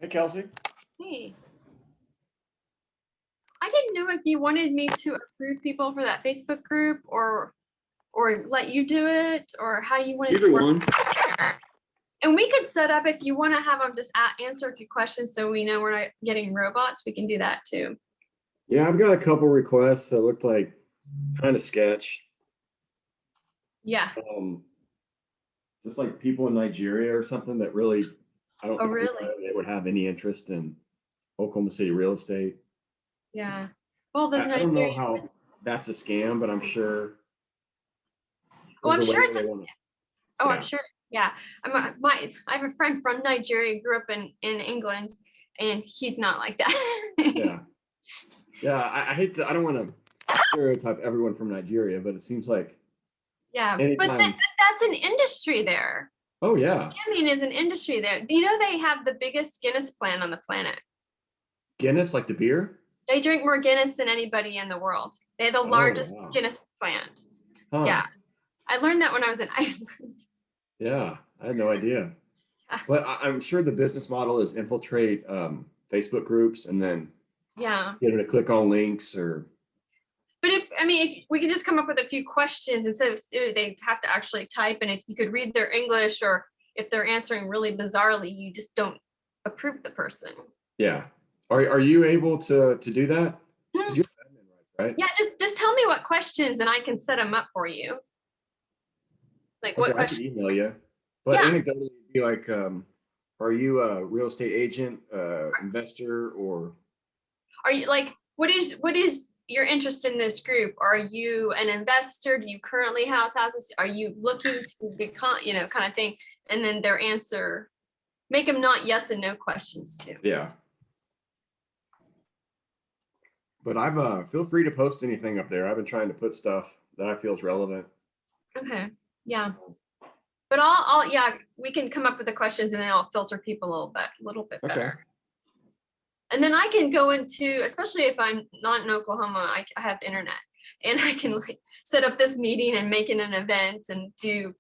Hey, Kelsey. Hey. I didn't know if you wanted me to approve people for that Facebook group or let you do it or how you wanted Either to work. one. And we could set up if you want to have them just answer a few questions so we know we're not getting robots. We can do that too. Yeah, I've got a couple requests that looked like kind of sketch. Yeah. Just like people in Nigeria or something that really, I don't Oh, see really? why they would have any interest in Oklahoma City real estate. Yeah. Well, there's I don't know Nigeria. how that's a scam, but I'm sure. Oh, I'm there's a sure way it's they a. wanna- Oh, yeah. I'm sure. Yeah. I have a friend from Nigeria, grew up in England, and he's not like that. Yeah. Yeah, I hate to, I don't want to stereotype everyone from Nigeria, but it seems like Yeah, but anytime. that's an industry there. Oh, yeah. Scamming is an industry there. You know, they have the biggest Guinness plant on the planet. Guinness, like the beer? They drink more Guinness than anybody in the world. They're the largest wow. Guinness plant. Huh. Yeah. I learned that when I was in Ireland. Yeah, I had no idea. But I'm sure the business model is infiltrate Facebook groups and then Yeah. get them to click on links or. But if we could just come up with a few questions instead of they have to actually type, and if you could read their English or if they're answering really bizarrely, you just don't approve the person. Yeah. Are you able to do that? Mhm. You're admin, right? Yeah, just tell me what questions and I can set them up for you. Like what Okay, I can questions? email you. But Yeah. anecdotally, it'd be like, are you a real estate agent, investor, or? Are you like what is your interest in this group? Are you an investor? Do you currently house houses? Are you looking to become, kind of thing? And then their answer, make them not yes and no questions too. Yeah. But I've feel free to post anything up there. I've been trying to put stuff that I feel is relevant. Okay. Yeah. But I'll we can come up with the questions and then I'll filter people a little bit Okay. better. And then I can go into, especially if I'm not in Oklahoma, I have the internet and I can like set up this meeting and make it an event and do,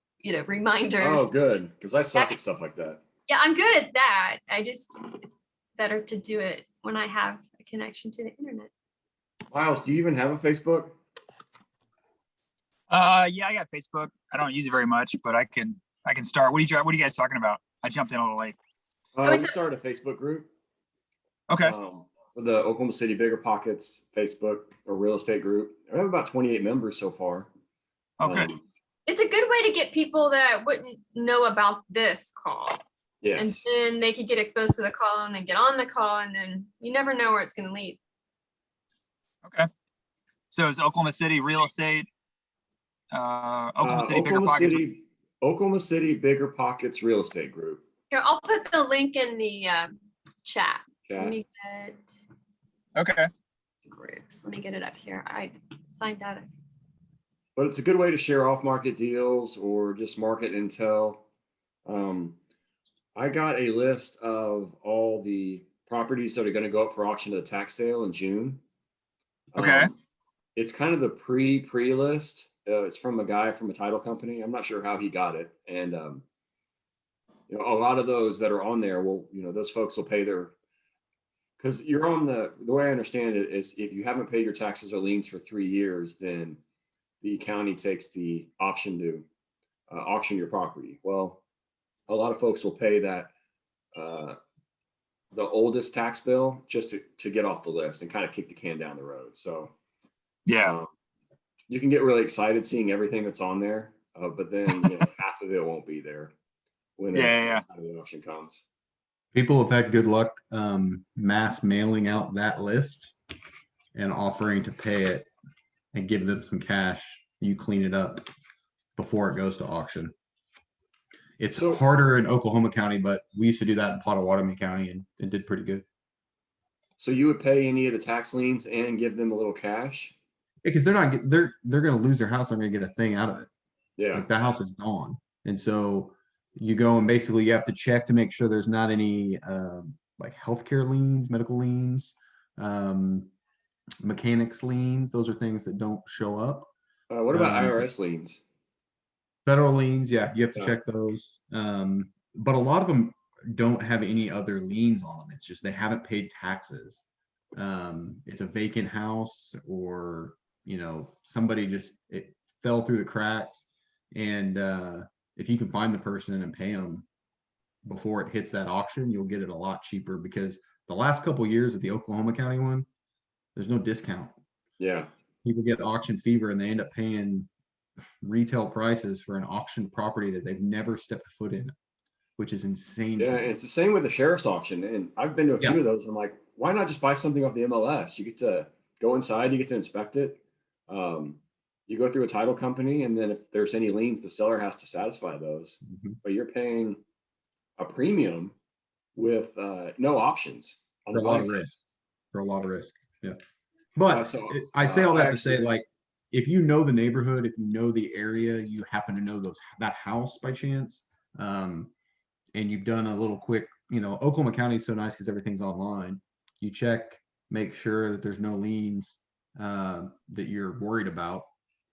reminders. Oh, good. Because I suck at stuff like that. Yeah, I'm good at that. I just better to do it when I have a connection to the internet. Miles, do you even have a Facebook? Yeah, I got Facebook. I don't use it very much, but I can start. What are you guys talking about? I jumped in a little late. We started a Facebook group. Okay. For the Oklahoma City Bigger Pockets Facebook or real estate group. I have about 28 members so far. Okay. It's a good way to get people that wouldn't know about this call. Yes. And then they could get exposed to the call and then get on the call, and then you never know where it's going to lead. Okay. So it's Oklahoma City real estate. Oklahoma City Bigger Pockets. Oklahoma City Bigger Pockets real estate group. Here, I'll put the link in the chat. Let me get Okay. groups. Let me get it up here. I signed out. But it's a good way to share off-market deals or just market intel. I got a list of all the properties that are going to go up for auction at the tax sale in June. Okay. It's kind of the pre list. It's from a guy from a title company. I'm not sure how he got it. And, a lot of those that are on there will, those folks will pay their, because you're on the way I understand it is if you haven't paid your taxes or liens for 3 years, then the county takes the option to auction your property. Well, a lot of folks will pay that, the oldest tax bill just to get off the list and kind of kick the can down the road. So yeah, you can get really excited seeing everything that's on there, but then half of it won't be there when the auction comes. People have had good luck mass mailing out that list and offering to pay it and give them some cash. You clean it up before it goes to auction. It's harder in Oklahoma County, but we used to do that in Pottawatomie County and it did pretty good. So you would pay any of the tax liens and give them a little cash? Because they're going to lose their house. They're going to get a thing out of it. Yeah. Like the house is gone. And so you go and basically you have to check to make sure there's not any like healthcare liens, medical liens, mechanics liens. Those are things that don't show up. What about IRS liens? Federal liens, yeah, you have to check those. But a lot of them, don't have any other liens on them. It's just they haven't paid taxes. It's a vacant house, or somebody just it fell through the cracks. And if you can find the person and pay them before it hits that auction, you'll get it a lot cheaper, because the last couple of years of the Oklahoma County one, there's no discount. Yeah. People get auction fever and they end up paying retail prices for an auction property that they've never stepped foot in, which is insane. Yeah, and it's the same with the sheriff's auction. And I've been to a few of those. I'm like, why not just buy something off the MLS? You get to go inside, you get to inspect it. You go through a title company, and then if there's any liens, the seller has to satisfy those. But you're paying a premium with no options on For a the lot of buying side. risk. For a lot of risk. Yeah. But So, I say all that to say, actually- like, if you know the neighborhood, if you know the area, you happen to know that house by chance, and you've done a little quick, Oklahoma County is so nice because everything's online. You check, make sure that there's no liens that you're worried about,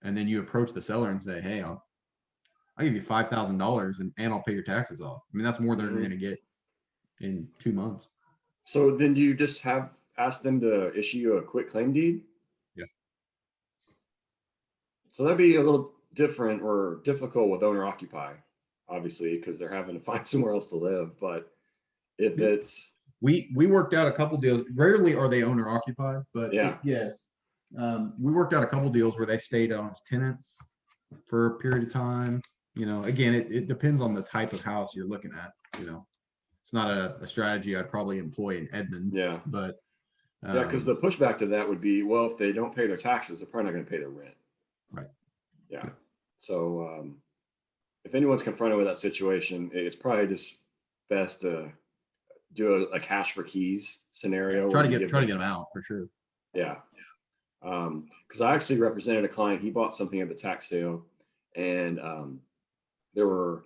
and then you approach the seller and say, "Hey, I'll give you $5,000 and I'll pay your taxes off." I mean, that's more than you're going to get in 2 months. So then you just have asked them to issue you a quit claim deed? Yeah. So that'd be a little different or difficult with owner occupy, obviously, because they're having to find somewhere else to live. But if it's We worked out a couple deals. Rarely are they owner occupied, but Yeah. yes. We worked out a couple deals where they stayed on as tenants for a period of time. Again, it depends on the type of house you're looking at. It's not a strategy I'd probably employ in Edmond, yeah. but Yeah, because the pushback to that would be, well, if they don't pay their taxes, they're probably not going to pay their rent. Right. Yeah. So if anyone's confronted with that situation, it's probably just best to do a cash for keys scenario. try where to you get give them out for sure. Yeah. Because I actually represented a client. He bought something at the tax sale, and there were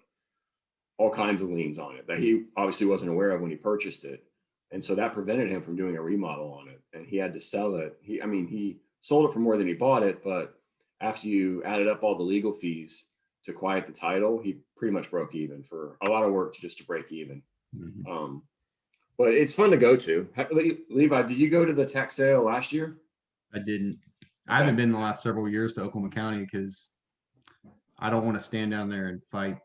all kinds of liens on it that he obviously wasn't aware of when he purchased it. And so that prevented him from doing a remodel on it, and he had to sell it. He sold it for more than he bought it, but after you added up all the legal fees to quiet the title, he pretty much broke even for a lot of work just to break even. But it's fun to go to. Levi, did you go to the tax sale last year? I didn't. I haven't been the last several years to Oklahoma County because I don't want to stand down there and fight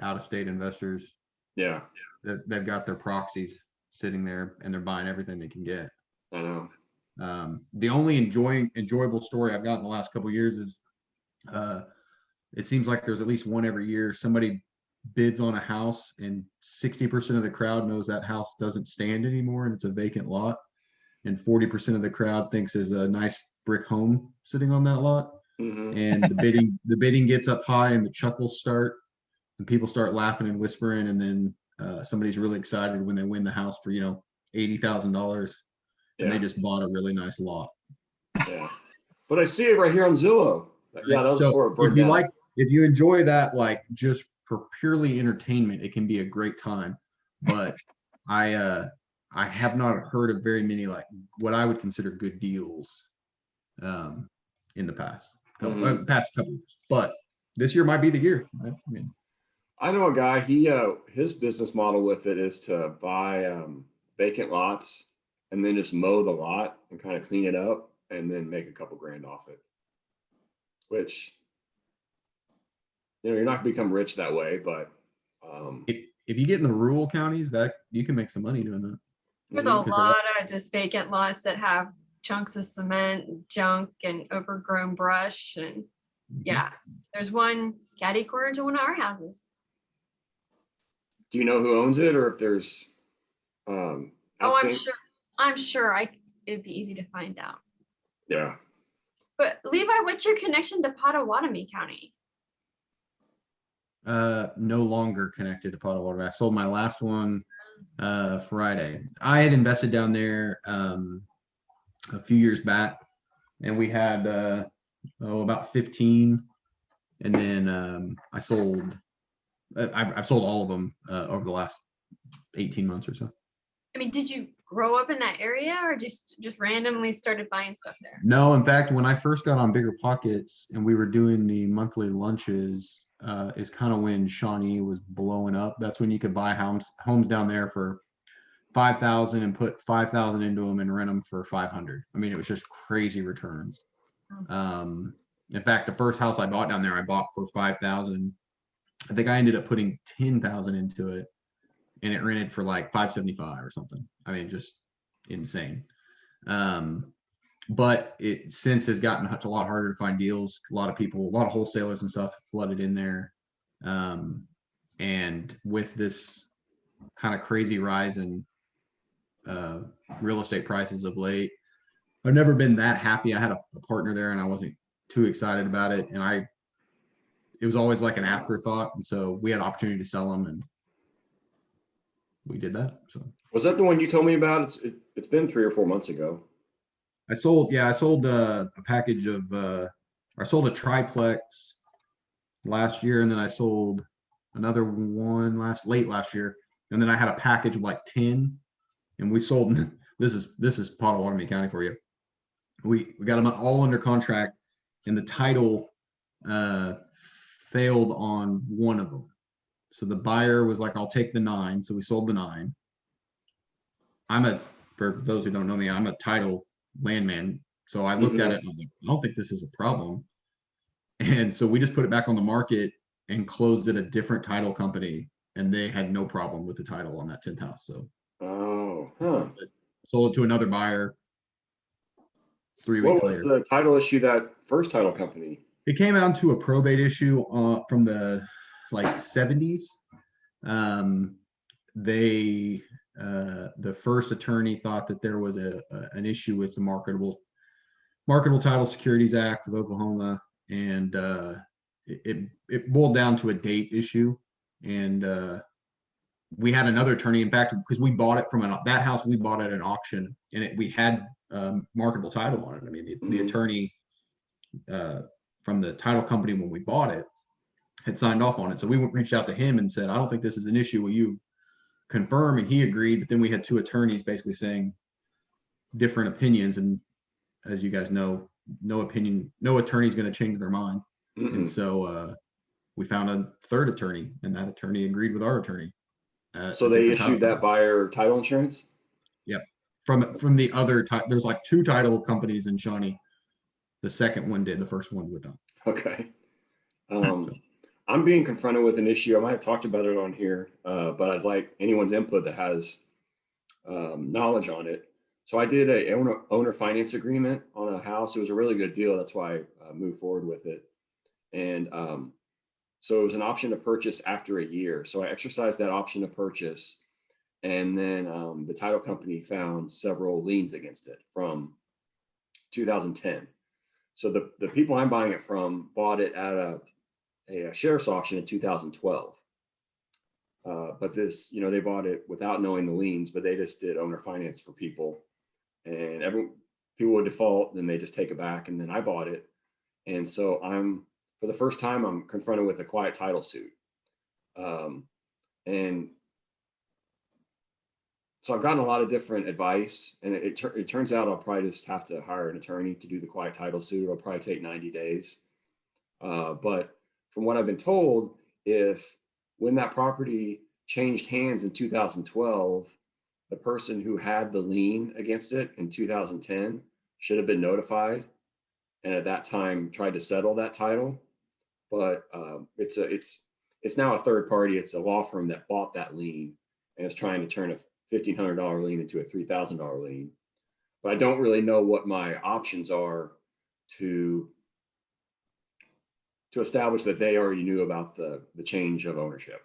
out-of-state investors. Yeah, They've got their proxies sitting there and they're buying everything they can get. I know. The only enjoyable story I've got in the last couple of years is it seems like there's at least one every year. Somebody bids on a house and 60% of the crowd knows that house doesn't stand anymore and it's a vacant lot. And 40% of the crowd thinks there's a nice brick home sitting on that lot. And the bidding gets up high and the chuckles start and people start laughing and whispering. And then somebody's really excited when they win the house for, $80,000 and they just bought a really nice lot. Yeah. But I see it right here on Zillow. Yeah, that was before it burned down. If you enjoy that, like just for purely entertainment, it can be a great time. But I have not heard of very many like what I would consider good deals in the past couple years. But this year might be the year. I know a guy. His business model with it is to buy vacant lots and then just mow the lot and kind of clean it up and then make a couple grand off it. Which you're not gonna become rich that way, but if you get in the rural counties, that you can make some money doing that. There's a lot of just vacant lots that have chunks of cement, junk, and overgrown brush. And yeah, there's one catty corner to one of our houses. do you know who owns it, or if there's I'm sure it'd be easy to find out. Yeah. But Levi, what's your connection to Pottawatomie County? No longer connected to Pottawatomie. I sold my last one Friday. I had invested down there a few years back, and we had about 15, and then I sold. I've sold all of them over the last 18 months or so. I mean, did you grow up in that area, or just randomly started buying stuff there? No, in fact, when I first got on Bigger Pockets and we were doing the monthly lunches, is kind of when Shawnee was blowing up. That's when you could buy homes down there for 5,000 and put 5,000 into them and rent them for 500. I mean, it was just crazy returns. In fact, the first house I bought down there, I bought for 5,000. I think I ended up putting 10,000 into it, and it rented for like 575 or something. I mean, just insane. But it since has gotten a lot harder to find deals. A lot of people, a lot of wholesalers and stuff flooded in there. And with this kind of crazy rise in real estate prices of late, I've never been that happy. I had a partner there and I wasn't too excited about it. And it was always like an afterthought. And so we had opportunity to sell them and we did that. So Was that the one you told me about? It's been 3 or 4 months ago. I sold a package of, I sold a triplex last year, and then I sold another one late last year. And then I had a package of like 10, and we sold, this is Potawatomi County for you. We got them all under contract, and the title failed on one of them. So the buyer was like, I'll take the 9. So we sold the 9. For those who don't know me, I'm a title landman. So I looked at it and I was like, I don't think this is a problem. And so we just put it back on the market and closed it a different title company, and they had no problem with the title on that 10th house. So sold it to another buyer 3 weeks What was later. the title issue that first title company? It came out to a probate issue from the like 70s. The first attorney thought that there was an issue with the Marketable Title Securities Act of Oklahoma, and it boiled down to a date issue. And we had another attorney, in fact, because we bought it from that house, we bought it at an auction, and we had marketable title on it. I mean, the attorney from the title company when we bought it had signed off on it. So we reached out to him and said, I don't think this is an issue. Will you confirm? And he agreed. But then we had 2 attorneys basically saying different opinions. And as you guys know, no attorney is going to change their mind. And so we found a third attorney, and that attorney agreed with our attorney. So they issued that buyer title insurance? Yep. From the other, there's like 2 title companies in Shawnee. The second one did, the first one would not. Okay. I'm being confronted with an issue. I might have talked about it on here, but I'd like anyone's input that has knowledge on it. So I did a owner finance agreement on a house. It was a really good deal. That's why I moved forward with it. And so it was an option to purchase after a year. So I exercised that option to purchase. And then the title company found several liens against it from 2010. So the people I'm buying it from bought it at a sheriff's auction in 2012. But this, they bought it without knowing the liens, but they just did owner finance for people. And people would default, then they just take it back. And then I bought it. And so for the first time, I'm confronted with a quiet title suit. And so I've gotten a lot of different advice, and it turns out I'll probably just have to hire an attorney to do the quiet title suit. It'll probably take 90 days. But from what I've been told, when that property changed hands in 2012, the person who had the lien against it in 2010 should have been notified, and at that time tried to settle that title. But it's now a third party. It's a law firm that bought that lien and is trying to turn a $1,500 lien into a $3,000 lien. But I don't really know what my options are to establish that they already knew about the change of ownership.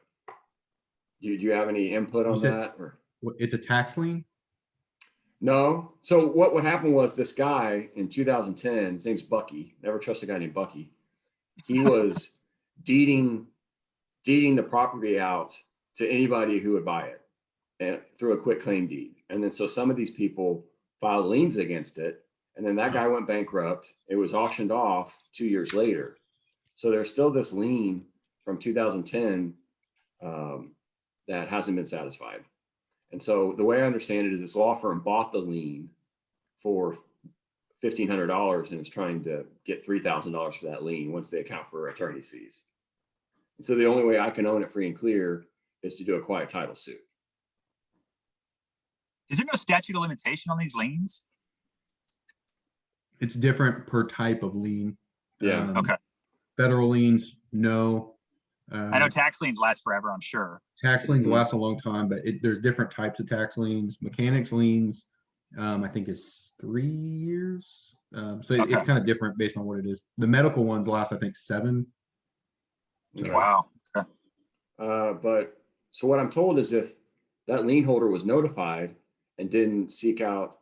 Do you have any input on that? Or it's a tax lien? No. So what happened was this guy in 2010, his name's Bucky. Never trust a guy named Bucky. He was deeding the property out to anybody who would buy it, and through a quit claim deed. And then so some of these people filed liens against it, and then that guy went bankrupt. It was auctioned off 2 years later. So there's still this lien from 2010 that hasn't been satisfied. And so the way I understand it is this law firm bought the lien for $1,500 and is trying to get $3,000 for that lien once they account for attorney's fees. So the only way I can own it free and clear is to do a quiet title suit. Is there no statute of limitation on these liens? It's different per type of lien. Yeah. Okay. Federal liens, no. I know tax liens last forever, I'm sure. Tax liens Mhm. last a long time, but there's different types of tax liens. Mechanics liens, I think is 3 years. So Okay. it's kind of different based on what it is. The medical ones last, I think, 7. Okay. Wow. Okay. But so what I'm told is if that lien holder was notified and didn't seek out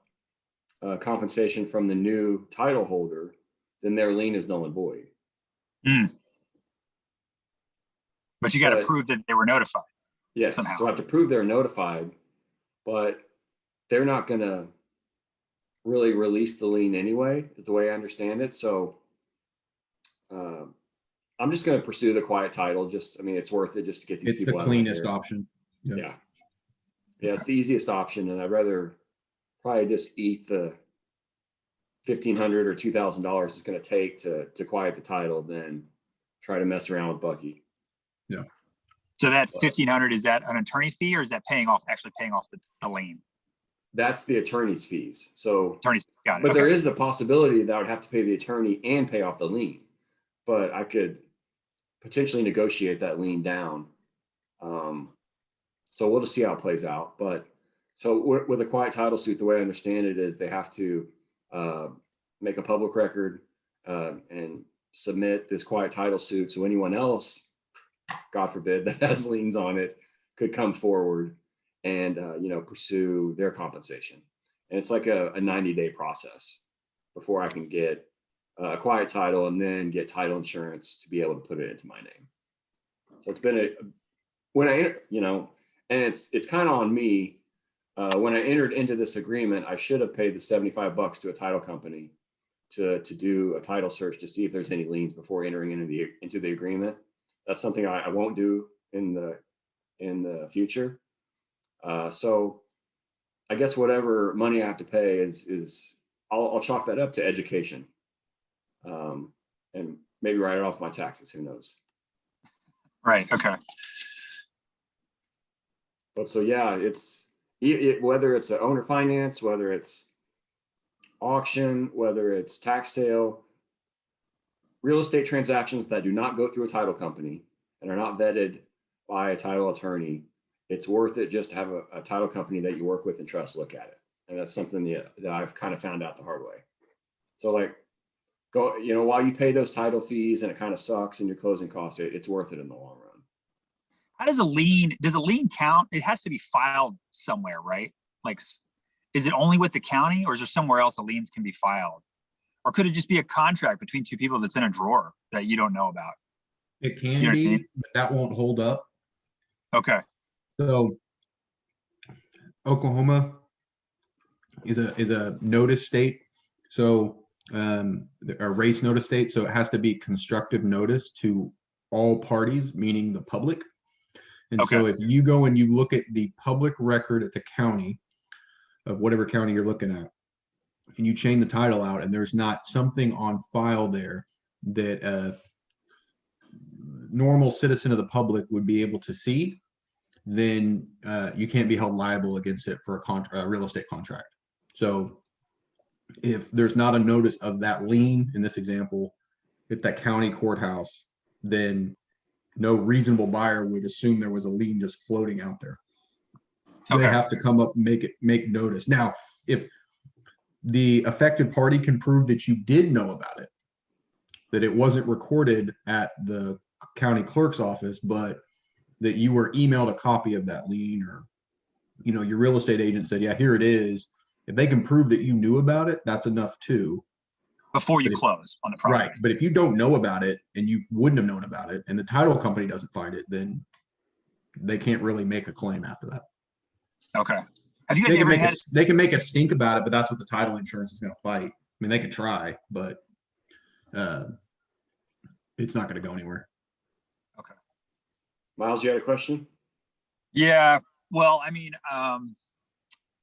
compensation from the new title holder, then their lien is null and void. But you got to But- prove that they were notified. Yes, Somehow. so I have to prove they're notified, but they're not gonna really release the lien anyway, is the way I understand it. So I'm just gonna pursue the quiet title. I mean, it's worth it just to get these It's the people out of cleanest there. option. Yep. Yeah. Yeah, it's the easiest option, and I'd rather probably just eat the $1,500 or $2,000 it's gonna take to quiet the title than try to mess around with Bucky. So that 1,500, is that an attorney fee, or is that actually paying off the lien? That's the attorney's fees. So Attorney's got it. but Okay. there is the possibility that I would have to pay the attorney and pay off the lien. But I could potentially negotiate that lien down. So we'll just see how it plays out. But so with a quiet title suit, the way I understand it is they have to make a public record and submit this quiet title suit. So anyone else, God forbid, that has liens on it could come forward and pursue their compensation. And it's like a 90-day process before I can get a quiet title and then get title insurance to be able to put it into my name. So it's been and it's kind of on me. When I entered into this agreement, I should have paid the $75 to a title company to do a title search to see if there's any liens before entering into the agreement. That's something I won't do in the future. So I guess whatever money I have to pay is I'll chalk that up to education, and maybe write it off my taxes. Who knows? Right. Okay. But so yeah, it's whether it's an owner finance, whether it's auction, whether it's tax sale, real estate transactions that do not go through a title company and are not vetted by a title attorney, it's worth it just to have a title company that you work with and trust look at it. And that's something that I've kind of found out the hard way. So like, while you pay those title fees and it kind of sucks in your closing costs, it's worth it in the long run. How does a lien count? It has to be filed somewhere, right? Like, is it only with the county, or is there somewhere else the liens can be filed? Or could it just be a contract between two people that's in a drawer that you don't know about? It can You know what I be, mean? but that won't hold up. Okay. So Oklahoma is a notice state. So a race notice state. So it has to be constructive notice to all parties, meaning the public. And so if you go and you look at the public record at the county of whatever county you're looking at, and you chain the title out, and there's not something on file there that a normal citizen of the public would be able to see, then you can't be held liable against it for a real estate contract. So if there's not a notice of that lien in this example, at that county courthouse, then no reasonable buyer would assume there was a lien just floating out there. So they have to come up and make notice. Now, if the affected party can prove that you did know about it, that it wasn't recorded at the county clerk's office, but that you were emailed a copy of that lien, or your real estate agent said, yeah, here it is. If they can prove that you knew about it, that's enough too. Before you close on the property. Right. But if you don't know about it and you wouldn't have known about it and the title company doesn't find it, then they can't really make a claim after that. Okay. Have you guys They can ever make had? they can make a stink about it, but that's what the title insurance is going to fight. I mean, they could try, but it's not going to go anywhere. Okay. Miles, you had a question? Yeah. Well, I mean,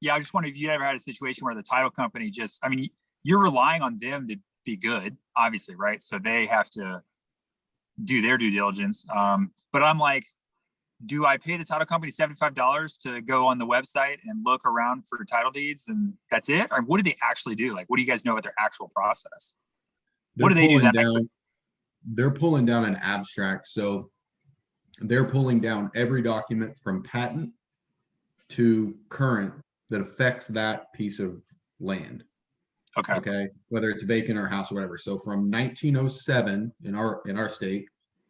yeah, I just wondered if you ever had a situation where the title company you're relying on them to be good, obviously, right? So they have to do their due diligence. But I'm like, do I pay the title company $75 to go on the website and look around for title deeds and that's it? Or what do they actually do? Like, what do you guys know about their actual process? What do they do? They're pulling down an abstract. So they're pulling down every document from patent to current that affects that piece of land. Okay. Whether it's vacant or house or whatever. So from 1907 in our state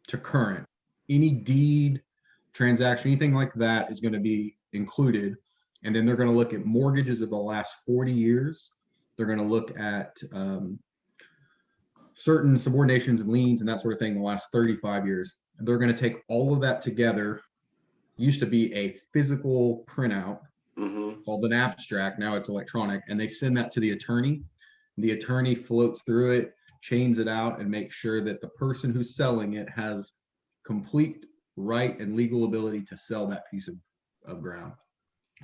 to current, any deed, transaction, anything like that is going to be included. And then they're going to look at mortgages of the last 40 years. They're going to look at certain subordinations and liens and that sort of thing in the last 35 years. They're going to take all of that together. Used to be a physical printout called an abstract. Now it's electronic, and they send that to the attorney. The attorney floats through it, chains it out, and makes sure that the person who's selling it has complete right and legal ability to sell that piece of ground.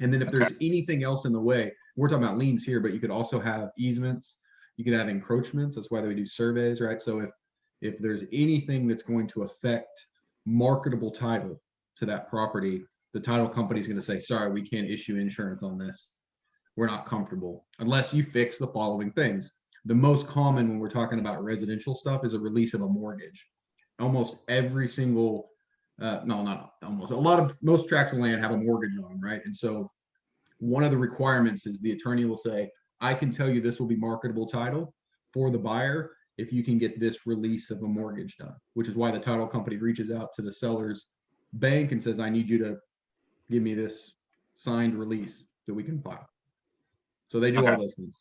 And then if there's anything else in the way, we're talking about liens here, but you could also have easements, you could have encroachments. That's why we do surveys, right? So if there's anything that's going to affect marketable title to that property, the title company is going to say, sorry, we can't issue insurance on this. We're not comfortable unless you fix the following things. The most common when we're talking about residential stuff is a release of a mortgage. Almost every single no, not almost. Most tracts of land have a mortgage on them, right? And so one of the requirements is the attorney will say, I can tell you this will be marketable title for the buyer if you can get this release of a mortgage done, which is why the title company reaches out to the seller's bank and says, I need you to give me this signed release that we can file. So they do all those things.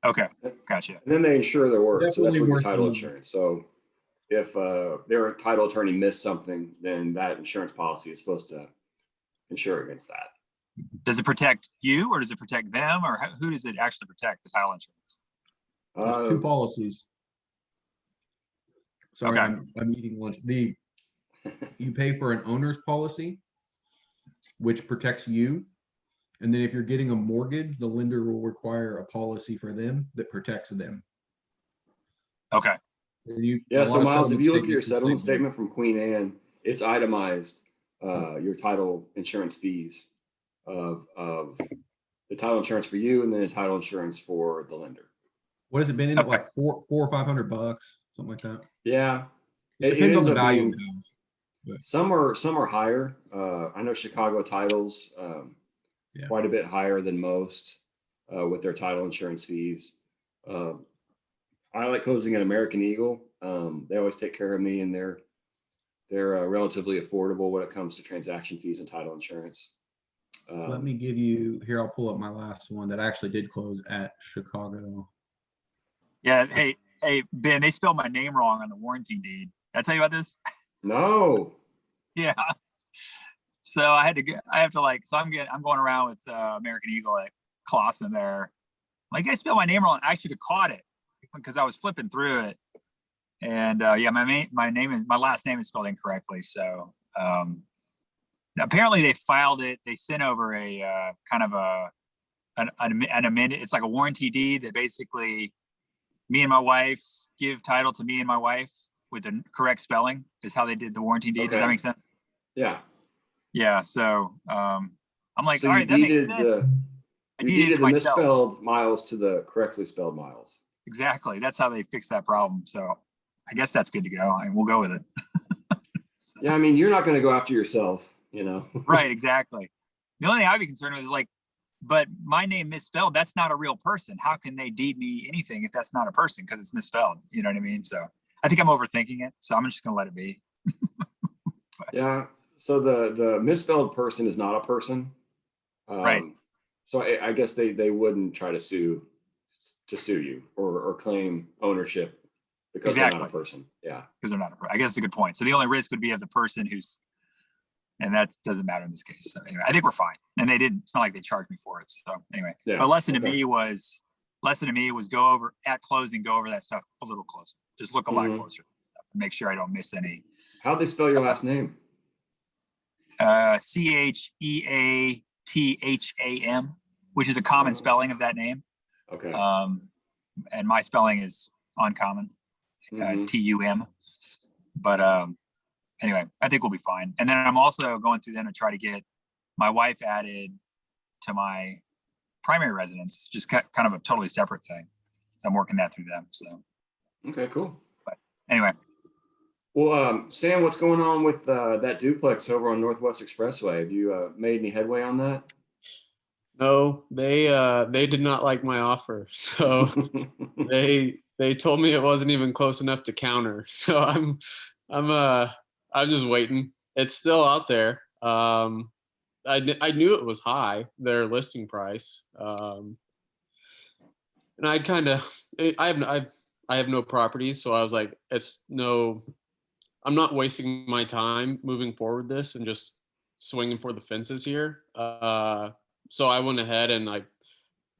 Okay, gotcha. And then they insure their work. So that's Definitely what your worth title the- insurance. So if their title attorney missed something, then that insurance policy is supposed to insure against that. Does it protect you or does it protect them, or who does it actually protect, the title insurance? There's two policies. Sorry, Okay. I'm eating lunch. You pay for an owner's policy, which protects you. And then if you're getting a mortgage, the lender will require a policy for them that protects them. Okay. Yeah, so Miles, if you look at your statements settlement say- statement from Queen Anne, it's itemized your title insurance fees of the title insurance for you and then the title insurance for the lender. What has it been in at, like $400 or $500, something like that? Yeah, It depends on ends the up value being- of the house. some are higher. I know Chicago titles Yeah. quite a bit higher than most with their title insurance fees. I like closing at American Eagle. They always take care of me, and they're relatively affordable when it comes to transaction fees and title insurance. Let me give you here. I'll pull up my last one that actually did close at Chicago. Yeah. Hey, Ben, they spelled my name wrong on the warranty deed. Did I tell you about this? No. Yeah. So I'm going around with American Eagle at Clausen there. Like, I spelled my name wrong. I should have caught it because I was flipping through it. And my last name is spelled incorrectly. So apparently they filed it. They sent over a kind of an amended. It's like a warranty deed that basically me and my wife give title to me and my wife with the correct spelling is how they did the warranty deed. Does that make sense? Yeah. Yeah. So I'm like, So all you right, that makes deeded sense. I you deeded it deeded to the myself. misspelled Miles to the correctly spelled Miles. Exactly. That's how they fixed that problem. So I guess that's good to go. And we'll go with it. So, Yeah, I mean, you're not going to go after yourself, you know. right. Exactly. The only thing I'd be concerned with is like, but my name misspelled, that's not a real person. How can they deed me anything if that's not a person? Because it's misspelled. You know what I mean? So I think I'm overthinking it. So I'm just going to let it be. Yeah. So the misspelled person is not a person. Right. So I guess they wouldn't try to sue you or claim ownership because they're not a person. Yeah. Because they're not a person. I guess it's a good point. So the only risk would be of the person and that doesn't matter in this case. So anyway, I think we're fine. And they didn't, it's not like they charged me for it. So anyway, Yeah. but lesson to me was go over at closing, go over that stuff a little closer. Just look a lot closer. Make sure I don't miss any. How'd they spell your last name? Cheatham, which is a common spelling of that name. Okay. And my spelling is uncommon, TUM. But anyway, I think we'll be fine. And then I'm also going through them to try to get my wife added to my primary residence, just kind of a totally separate thing. So I'm working that through them. So Okay, cool. anyway, Well, Sam, what's going on with that duplex over on Northwest Expressway? Have you made any headway on that? No, they did not like my offer. So they told me it wasn't even close enough to counter. So I'm just waiting. It's still out there. I knew it was high, their listing price. And I kind of I have no properties, so I was like, I'm not wasting my time moving forward this and just swinging for the fences here. So I went ahead and I'd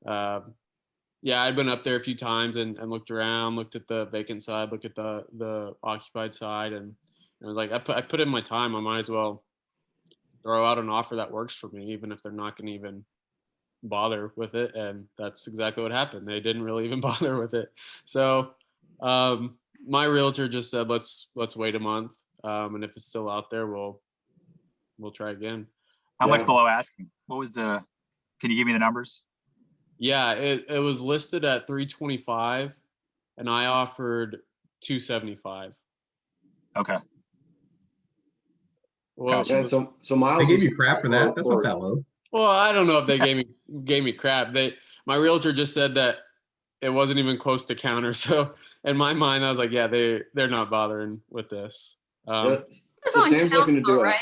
been up there a few times and looked around, looked at the vacant side, looked at the occupied side, and I was like, I put in my time. I might as well throw out an offer that works for me, even if they're not going to even bother with it. And that's exactly what happened. They didn't really even bother with it. So my realtor just said, let's wait a month. And if it's still out there, we'll try again. how much below asking? What was can you give me the numbers? Yeah, it was listed at 325 and I offered 275. Okay. Well, Yeah, so Miles, They gave you crap for that? That's not that low. well, I don't know if they gave me crap. My realtor just said that it wasn't even close to counter. So in my mind, I was like, yeah, they're not bothering with this. Yeah, This so is on Sam's looking to council, do it. right?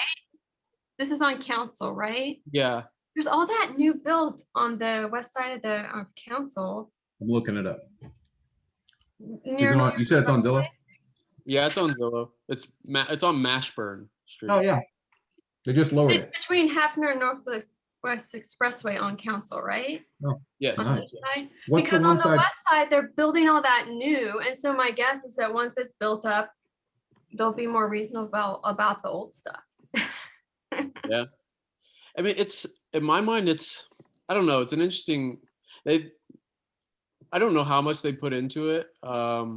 This is on council, right? Yeah. There's all that new build on the west side of the council. I'm looking it up. Near You said it's on Zillow? Yeah, it's on Zillow. It's on Mashburn Street. Oh, yeah. They just lowered it. It's between Hefner and Northwest Expressway on council, right? Yes. On Nice. this side? What's Because the on one the side? west side, they're building all that new. And so my guess is that once it's built up, they'll be more reasonable about the old stuff. Yeah. I mean, in my mind, I don't know. It's an interesting, I don't know how much they put into it. But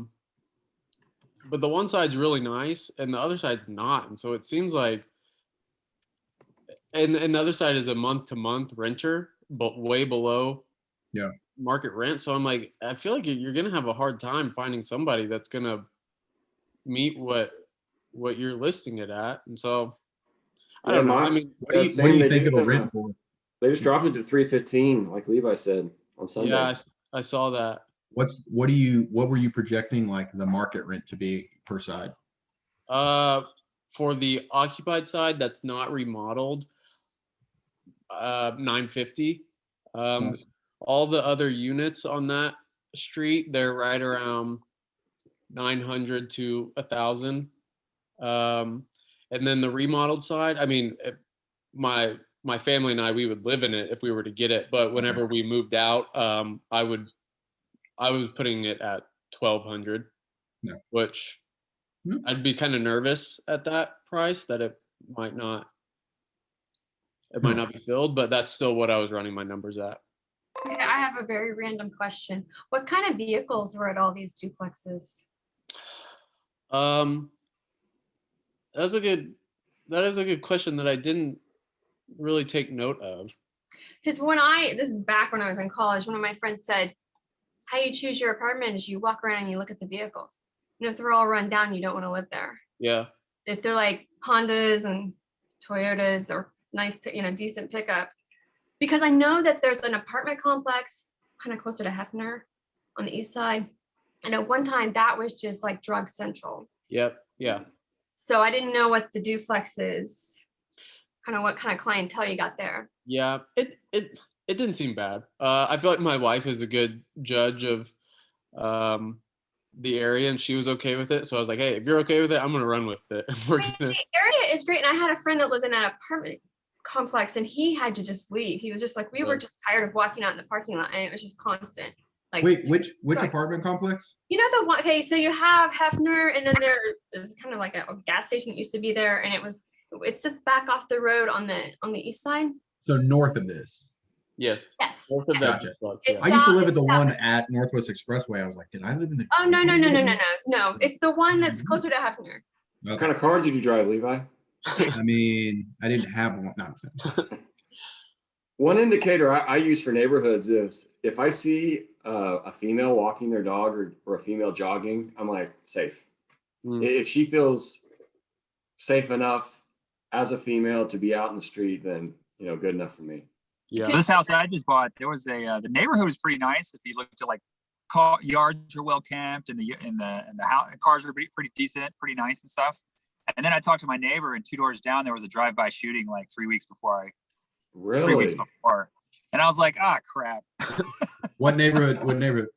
the one side's really nice and the other side's not. And so it seems like, and the other side is a month-to-month renter, but way below market rent. So I'm like, I feel like you're going to have a hard time finding somebody that's going to meet what you're listing it at. And so I don't know. I mean, What do you think it'll rent for? They just dropped it to 315, like Levi said on Sunday. yeah, I saw that. What were you projecting like the market rent to be per side? For the occupied side that's not remodeled, 950. All the other units on that street, they're right around 900 to 1,000. And then the remodeled side, I mean, my family and we would live in it if we were to get it. But whenever we moved out, I was putting it at 1,200, which I'd be kind of nervous at that price that it might not be filled, but that's still what I was running my numbers at. Okay, I have a very random question. What kind of vehicles were at all these duplexes? That is a good question that I didn't really take note of. Because this is back when I was in college, one of my friends said, how you choose your apartment is you walk around and you look at the vehicles. And if they're all run down, you don't want to live there. Yeah. If they're like Hondas and Toyotas or nice, decent pickups. Because I know that there's an apartment complex kind of closer to Hefner on the east side. And at one time that was just like drug central. Yep. Yeah. So I didn't know what the duplex is, what kind of clientele you got there. Yeah. It didn't seem bad. I feel like my wife is a good judge of the area and she was okay with it. So I was like, hey, if you're okay with it, I'm going to run with it. The area is great. And I had a friend that lived in that apartment complex and he had to just leave. He was just like, we were just tired of walking out in the parking lot and it was just constant. Like, wait, which apartment complex? You know the one, okay, so you have Hefner and then there's kind of like a gas station that used to be there and it's just back off the road on the east side. So north of this. Yes. Yes. North of that Gotcha. duplex, It's yeah. I used to south- live at the it's one south. at Northwest Expressway. I was like, did I live in the? Oh, no. It's the one that's closer to Hefner. What kind of car did you drive, Levi? I mean, I didn't have one. No, I'm kidding. One indicator I use for neighborhoods is if I see a female walking their dog or a female jogging, I'm like, safe. If she feels safe enough as a female to be out in the street, then, you know, good enough for me. Yeah. This house I just bought, there was the neighborhood was pretty nice. If you looked at like yards are well kept and the house cars are pretty decent, pretty nice and stuff. And then I talked to my neighbor, and 2 doors down there was a drive-by shooting like 3 weeks before. 3 weeks Really? before, and I was like, ah, crap. What neighborhood? What neighborhood?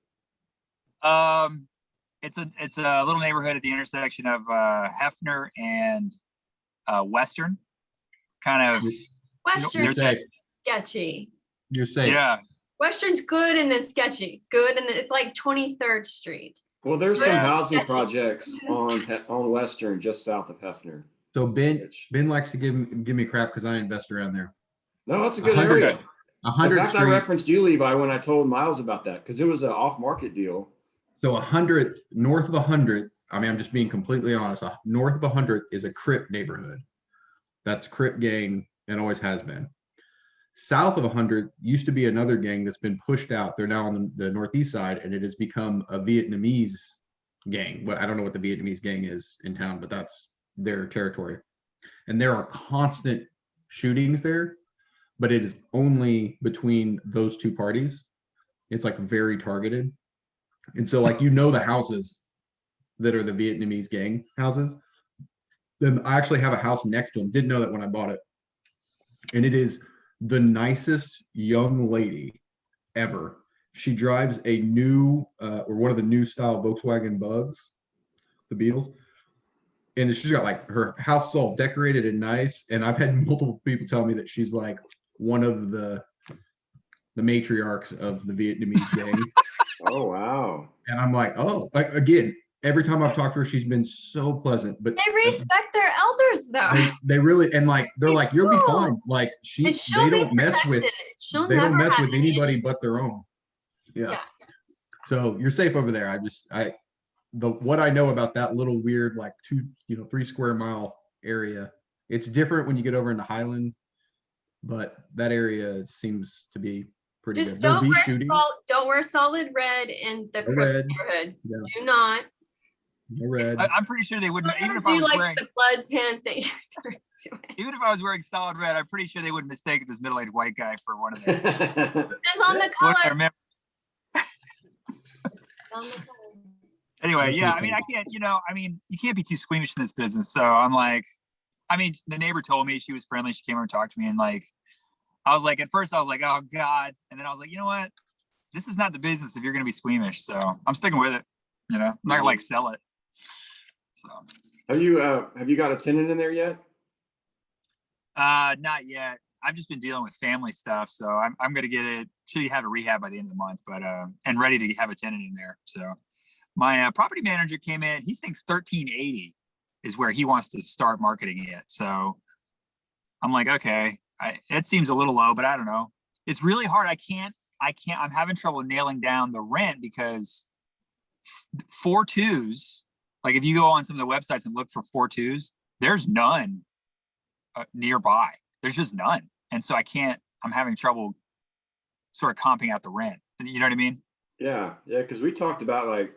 It's a little neighborhood at the intersection of Hefner and Western, kind of. Western's safe. sketchy. You're safe. Yeah. Western's good and then sketchy. Good and then it's like 23rd Street. Well, there's some Yeah. housing Sketchy. projects on Western just south of Hefner. So Ben likes to give me crap because I invest around there. No, that's a good 100 area. In 100th fact, I Street. referenced you, Levi, when I told Miles about that because it was an off-market deal. So 100th, north of 100th. I mean, I'm just being completely honest. North of 100th is a Crip neighborhood. That's Crip gang and always has been. South of 100 used to be another gang that's been pushed out. They're now on the northeast side, and it has become a Vietnamese gang. But I don't know what the Vietnamese gang is in town, but that's their territory. And there are constant shootings there, but it is only between those two parties. It's like very targeted. And so like, you know, the houses that are the Vietnamese gang houses, then I actually have a house next to them. Didn't know that when I bought it. And it is the nicest young lady ever. She drives a new or one of the new style Volkswagen Bugs, the Beetles. And she's got like her house is all decorated and nice. And I've had multiple people tell me that she's like one of the matriarchs of the Vietnamese gang. Oh, wow. And I'm like, oh, like again, every time I've talked to her, she's been so pleasant. But They respect their elders though. they really, and like they're like, you'll be do. fine. Like And she'll they be don't mess with protected. She'll they don't never mess have with any anybody issues. but their own. Yeah. Yeah. So you're safe over there. What I know about that little weird like 3 square mile area, it's different when you get over into Highland, but that area seems to be pretty Just good. There'll don't be wear shooting. don't wear solid red in the No Crips red. neighborhood. Yeah. Do not. No red. I'm pretty sure they wouldn't, Don't even ever if I do was like wearing, the Bloods hint that you even if I was wearing solid red, I'm pretty sure they wouldn't mistake this middle-aged white guy for one of them. depends on the What I color. remember. On the color. Anyway, Especially yeah, if I mean, they- I can't, you can't be too squeamish in this business. So I'm like, I mean, the neighbor told me she was friendly. She came over and talked to me, and like, I was like, at first I was like, oh God. And then I was like, you know what? This is not the business if you're going to be squeamish. So I'm sticking with it. I'm not gonna like sell it. So, Have you got a tenant in there yet? not yet. I've just been dealing with family stuff. So I'm going to get it. Should have a rehab by the end of the month, but, and ready to have a tenant in there. So my property manager came in, he thinks 1380 is where he wants to start marketing it. So I'm like, okay, it seems a little low, but I don't know. It's really hard. I'm having trouble nailing down the rent because 4.2s, like if you go on some of the websites and look for 4.2s, there's none nearby. There's just none. And so I'm having trouble sort of comping out the rent. You know what I mean? Yeah. Because we talked about like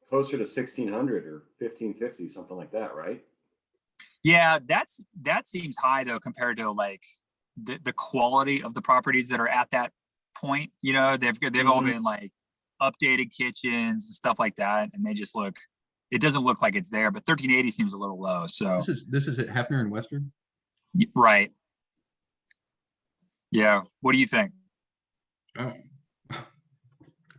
closer to 1,600 or 1,550, something like that, right? Yeah, that seems high though compared to like the quality of the properties that are at that point. You know, they've all been like updated kitchens and stuff like that, and they just look. It doesn't look like it's there, but 1380 seems a little low. So This is at Hefner and Western. right. Yeah. What do you think? Oh.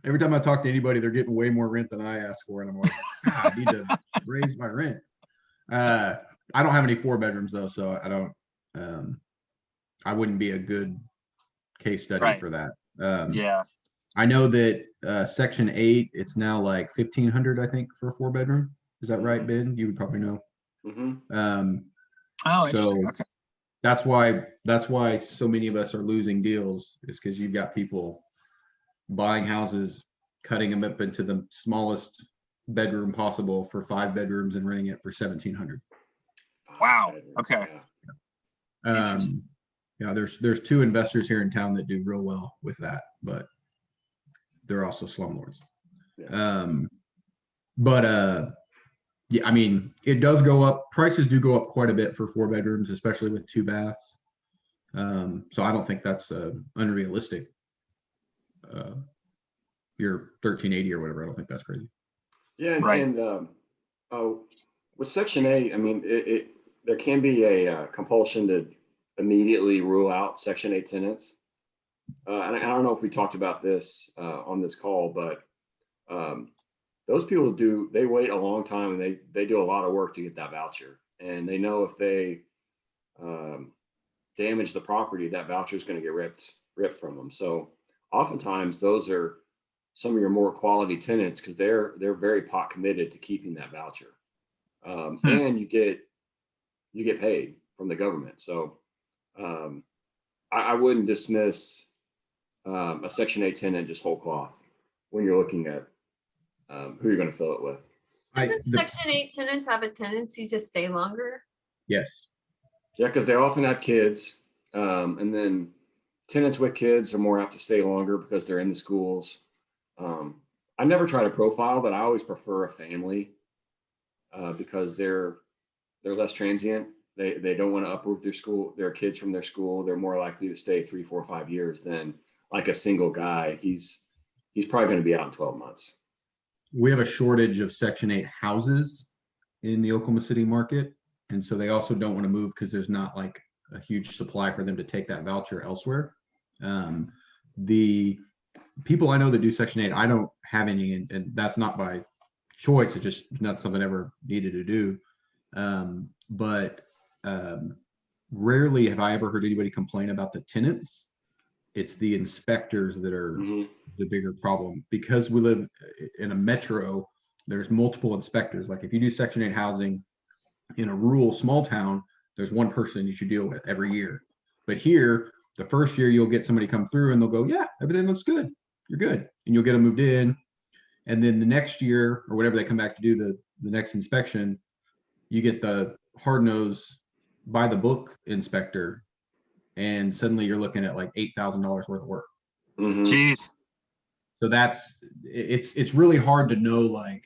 Every time I talk to anybody, they're getting way more rent than I ask for, and I'm like, I need to raise my rent. I don't have any 4 bedrooms though, so I don't. I wouldn't be a good case study Right. for that. Yeah. I know that Section 8, it's now like 1,500, I think, for a 4 bedroom. Is that right, Ben? You would probably know. Mm-hmm. Oh, interesting. So Okay. that's why so many of us are losing deals, is because you've got people buying houses, cutting them up into the smallest bedroom possible for 5 bedrooms and renting it for 1,700. Wow, bedrooms, okay. yeah. Interesting. Yeah, there's two investors here in town that do real well with that, but they're also slumlords. Yeah. Yeah, I mean, it does go up. Prices do go up quite a bit for 4 bedrooms, especially with 2 baths. So I don't think that's unrealistic. Your 1380 or whatever, I don't think that's crazy. Yeah, and, Right. with Section 8, I mean, there can be a compulsion to immediately rule out Section 8 tenants. And I don't know if we talked about this on this call, but those people they wait a long time and they do a lot of work to get that voucher. And they know if they damage the property, that voucher is going to get ripped from them. So oftentimes those are some of your more quality tenants because they're very pot committed to keeping that voucher. And you get paid from the government. So I wouldn't dismiss a Section 8 tenant just whole cloth when you're looking at who you're going to fill it with. Doesn't Section 8 tenants have a tendency to stay longer? Yes. Yeah, because they often have kids. And then tenants with kids are more apt to stay longer because they're in the schools. I never try to profile, but I always prefer a family because they're less transient. They don't want to uproot their kids from their school. They're more likely to stay 3, 4, 5 years than like a single guy. He's probably going to be out in 12 months. We have a shortage of Section 8 houses in the Oklahoma City market. And so they also don't want to move because there's not like a huge supply for them to take that voucher elsewhere. The people I know that do Section 8, I don't have any, and that's not by choice. It's just not something I ever needed to do. But rarely have I ever heard anybody complain about the tenants. It's the inspectors that are the bigger problem because we live in a metro. There's multiple inspectors. Like if you do Section 8 housing in a rural small town, there's one person you should deal with every year. But here, the first year you'll get somebody come through and they'll go, yeah, everything looks good. You're good. And you'll get them moved in. And then the next year or whenever they come back to do the next inspection, you get the hard-nosed by the book inspector. And suddenly you're looking at like $8,000 worth of work. Jeez. So it's really hard to know, like,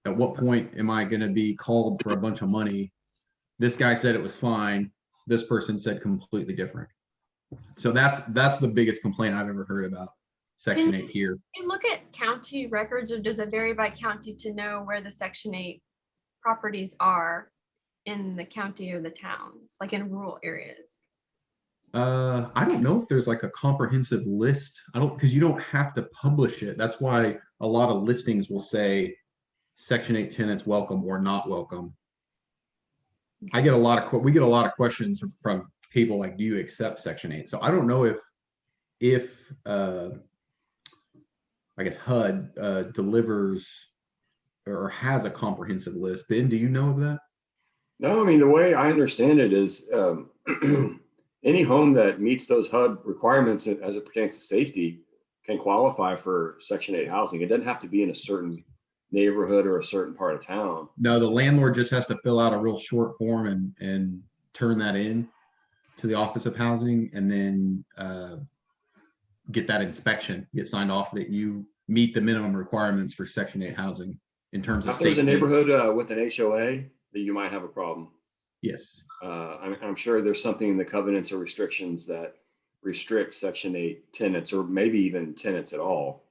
at what point am I going to be called for a bunch of money? This guy said it was fine. This person said completely different. So that's the biggest complaint I've ever heard about Section 8 here. Can you look at county records, or does it vary by county to know where the Section 8 properties are in the county or the towns, like in rural areas? I don't know if there's like a comprehensive list. Because you don't have to publish it. That's why a lot of listings will say Section 8 tenants welcome or not welcome. We get a lot of questions from people like, do you accept Section 8? So I don't know if I guess HUD delivers or has a comprehensive list. Ben, do you know of that? No, I mean, the way I understand it is any home that meets those HUD requirements as it pertains to safety can qualify for Section 8 housing. It doesn't have to be in a certain neighborhood or a certain part of town. No, the landlord just has to fill out a real short form and turn that in to the Office of Housing, and then get that inspection, get signed off that you meet the minimum requirements for Section 8 housing in terms of If there's safety. a neighborhood with an HOA, that you might have a problem. Yes. I'm sure there's something in the covenants or restrictions that restrict Section 8 tenants, or maybe even tenants at all.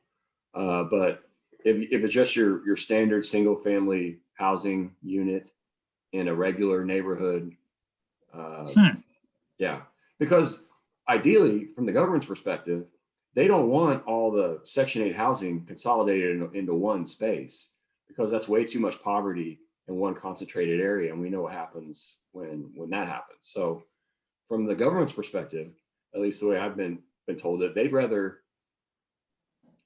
But if it's just your standard single family housing unit in a regular neighborhood, yeah, because ideally from the government's perspective, they don't want all the Section 8 housing consolidated into one space, because that's way too much poverty in one concentrated area. And we know what happens when that happens. So from the government's perspective, at least the way I've been told it, they'd rather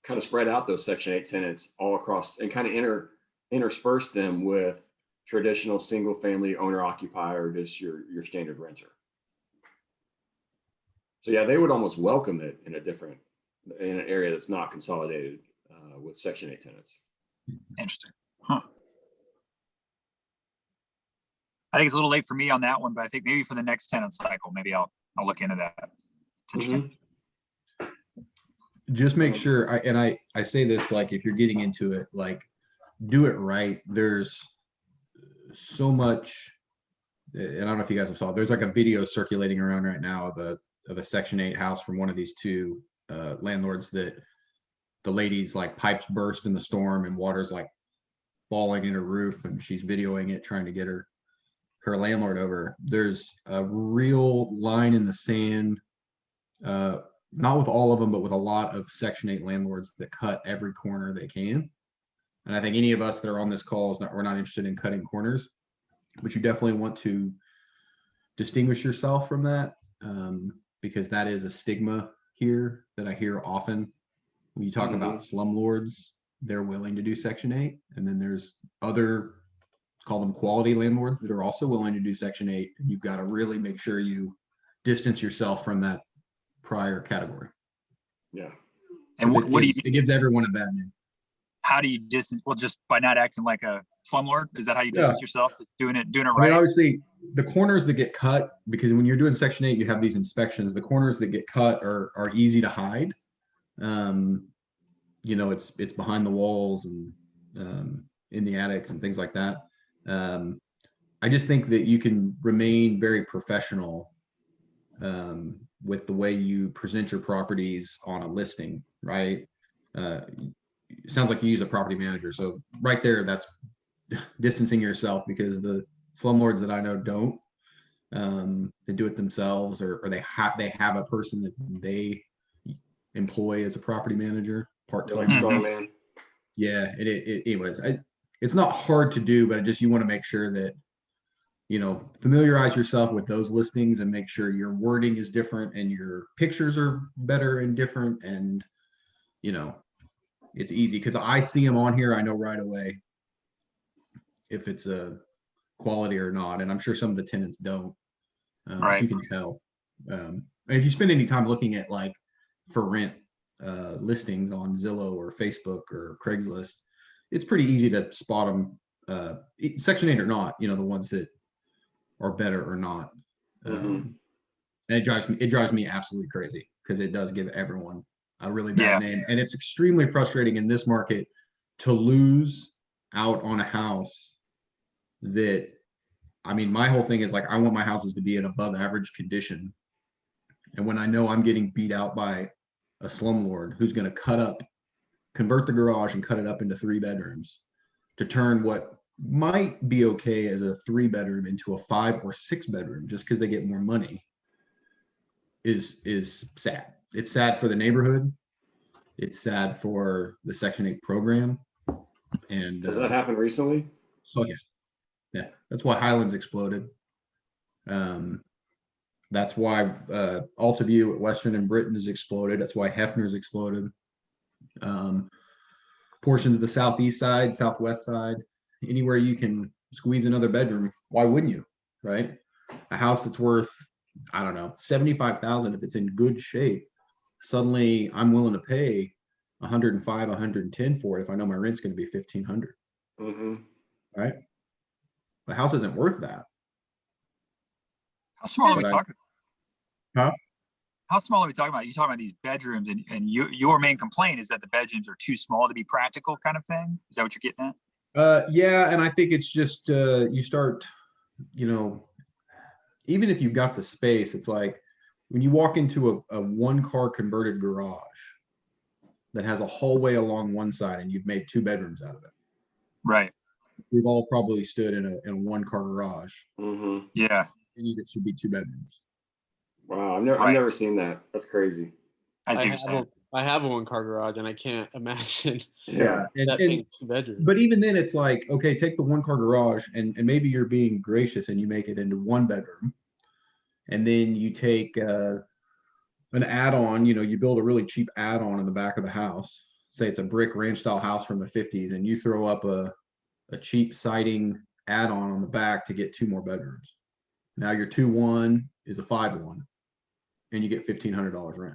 kind of spread out those Section 8 tenants all across and kind of intersperse them with traditional single family owner occupier, or just your standard renter. So yeah, they would almost welcome it in an area that's not consolidated with Section 8 tenants. Interesting. Huh. I think it's a little late for me on that one, but I think maybe for the next tenant cycle, maybe I'll look into that. It's interesting. Just make sure, I say this, like, if you're getting into it, like, do it right. There's so much, and I don't know if you guys have saw, there's like a video circulating around right now of a Section 8 house from one of these two landlords that the lady's like pipes burst in the storm and water's like falling in her roof, and she's videoing it, trying to get her landlord over. There's a real line in the sand, not with all of them, but with a lot of Section 8 landlords that cut every corner they can. And I think any of us that are on this call we're not interested in cutting corners, but you definitely want to distinguish yourself from that, because that is a stigma here that I hear often. When you talk about slumlords, they're willing to do Section 8. And then there's other, call them quality landlords, that are also willing to do Section 8. And you've got to really make sure you distance yourself from that prior category. Yeah. And what do you? It gives everyone a bad name. How do you distance? Well, just by not acting like a slumlord. Is that how you distance yourself? Just doing it I right. mean, obviously, the corners that get cut, because when you're doing Section 8, you have these inspections. The corners that get cut are easy to hide. You know, it's behind the walls and in the attics and things like that. I just think that you can remain very professional with the way you present your properties on a listing, right? It sounds like you use a property manager. So right there, that's distancing yourself, because the slumlords that I know don't. They do it themselves, or they have a person that they employ as a property manager part-time. Like strongman. Yeah, anyways, it's not hard to do, but you want to make sure that, you know, familiarize yourself with those listings and make sure your wording is different and your pictures are better and different. And, you know, it's easy because I see them on here. I know right away if it's a quality or not. And I'm sure some of the tenants don't. Right. You can tell. And if you spend any time looking at like for rent listings on Zillow or Facebook or Craigslist, it's pretty easy to spot them, Section 8 or not, you know, the ones that are better or not. And it drives me absolutely crazy, because it does give everyone a really bad name. And it's extremely frustrating in this market to lose out on a house that, I mean, my whole thing is like, I want my houses to be in above average condition. And when I know I'm getting beat out by a slumlord who's going to convert the garage and cut it up into 3 bedrooms to turn what might be okay as a 3-bedroom into a 5 or 6 bedroom just because they get more money, is sad. It's sad for the neighborhood. It's sad for the Section 8 program. And has that happened recently? Oh yeah. That's why Highlands exploded. That's why Altaview at Western and Britain has exploded. That's why Hefner's exploded. Portions of the southeast side, southwest side, anywhere you can squeeze another bedroom, why wouldn't you? Right? A house that's worth, I don't know, $75,000, if it's in good shape, suddenly I'm willing to pay 105, 110 for it if I know my rent's going to be 1,500. Right? The house isn't worth that. How small are we talking? Huh? How small are we talking about? You talking about these bedrooms, and your main complaint is that the bedrooms are too small to be practical, kind of thing. Is that what you're getting at? Yeah, and I think it's just you start, you know, even if you've got the space, it's like when you walk into a 1-car converted garage that has a hallway along one side and you've made 2 bedrooms out of it. Right. We've all probably stood in a 1-car garage. Yeah. And it should be 2 bedrooms. Wow, I've never seen that. That's crazy. I have a 1-car garage, and I can't imagine. Yeah. That being 2 bedrooms. But even then, it's like, okay, take the 1-car garage, and maybe you're being gracious and you make it into 1 bedroom, and then you take an add-on. You know, you build a really cheap add-on in the back of the house. Say it's a brick ranch style house from the 50s, and you throw up a cheap siding add-on on the back to get 2 more bedrooms. Now your 2-1 is a 5-1, and you get $1,500 rent.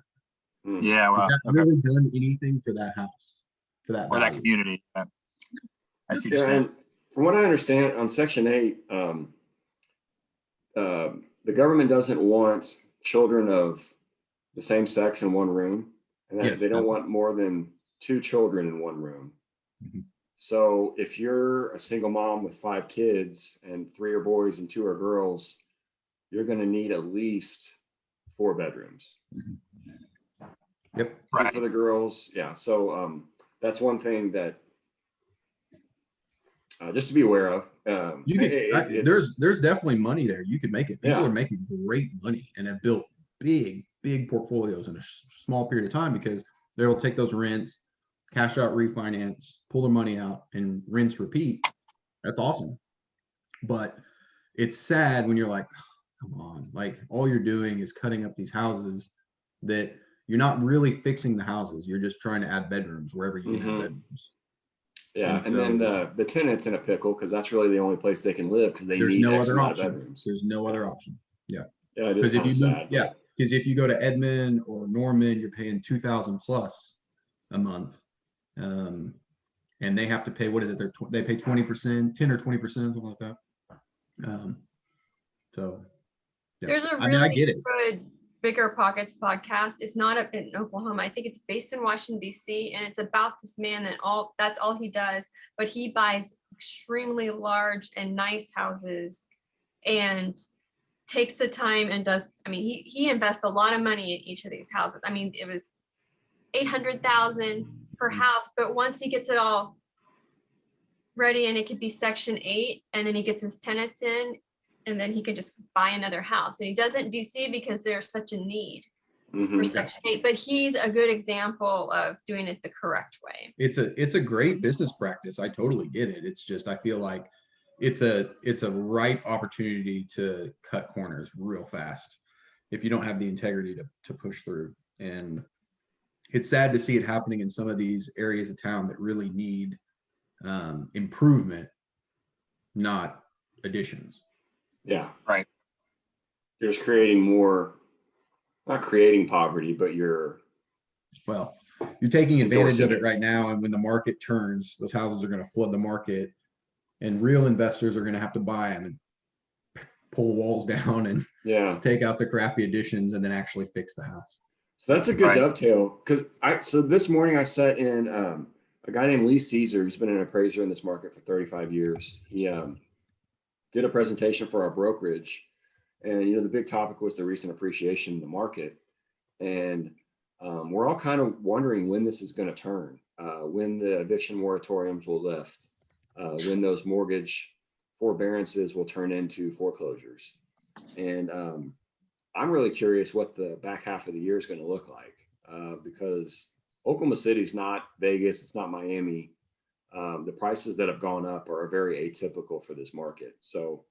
Yeah, well, has that really done anything for that house, for that or that community? I see what you're Yeah, saying. and from what I understand on Section 8, the government doesn't want children of the same sex in one room, and that Yes, they don't that's- want more than 2 children in one room. Mhm. So if you're a single mom with 5 kids and 3 are boys and 2 are girls, you're going to need at least 4 bedrooms. Yep. 2 Right. for the girls. Yeah. So that's one thing that just to be aware of. You could, it's there's definitely money there. You could make it. People Yeah. are making great money and have built big portfolios in a small period of time because they will take those rents, cash out, refinance, pull their money out, and rinse, repeat. That's awesome. But it's sad when you're like, come on, like all you're doing is cutting up these houses that you're not really fixing the houses. You're just trying to add bedrooms wherever you can Mhm. add bedrooms. yeah, And and then so- the tenant's in a pickle because that's really the only place they can live because they There's need no X other amount of option. bedrooms. There's no other option. Yeah, it Because is if kind you of move, sad. yeah, because if you go to Edmond or Norman, you're paying 2,000 plus a month. And they have to pay, what is it? They pay 20%, 10 or 20%, something like that. So yeah. There's a I mean, I really get it. good Bigger Pockets podcast. It's not up in Oklahoma. I think it's based in Washington, D.C. And it's about this man that's all he does. But he buys extremely large and nice houses and takes the time and does, I mean, he invests a lot of money in each of these houses. I mean, it was 800,000 per house, but once he gets it all ready and it could be Section 8, and then he gets his tenants in, and then he can just buy another house. And he doesn't DC because there's such a need for Mhm. Section 8, but he's a good example of doing it the correct way. It's a great business practice. I totally get it. It's just, I feel like it's a ripe opportunity to cut corners real fast if you don't have the integrity to push through. And it's sad to see it happening in some of these areas of town that really need improvement, not additions. Yeah. Right. You're just creating more, not creating poverty, but you're Well, you're taking advantage of Endorsing it it. right now, and when the market turns, those houses are going to flood the market, and real investors are going to have to buy them and pull the walls down and yeah. take out the crappy additions and then actually fix the house. So that's a good Right. dovetail because so this morning I sat in a guy named Lee Caesar. He's been an appraiser in this market for 35 years. He did a presentation for our brokerage, and the big topic was the recent appreciation in the market, and we're all kind of wondering when this is going to turn, when the eviction moratoriums will lift, when those mortgage forbearances will turn into foreclosures, and I'm really curious what the back half of the year is going to look like because Oklahoma City is not Vegas, it's not Miami. The prices that have gone up are very atypical for this market. So,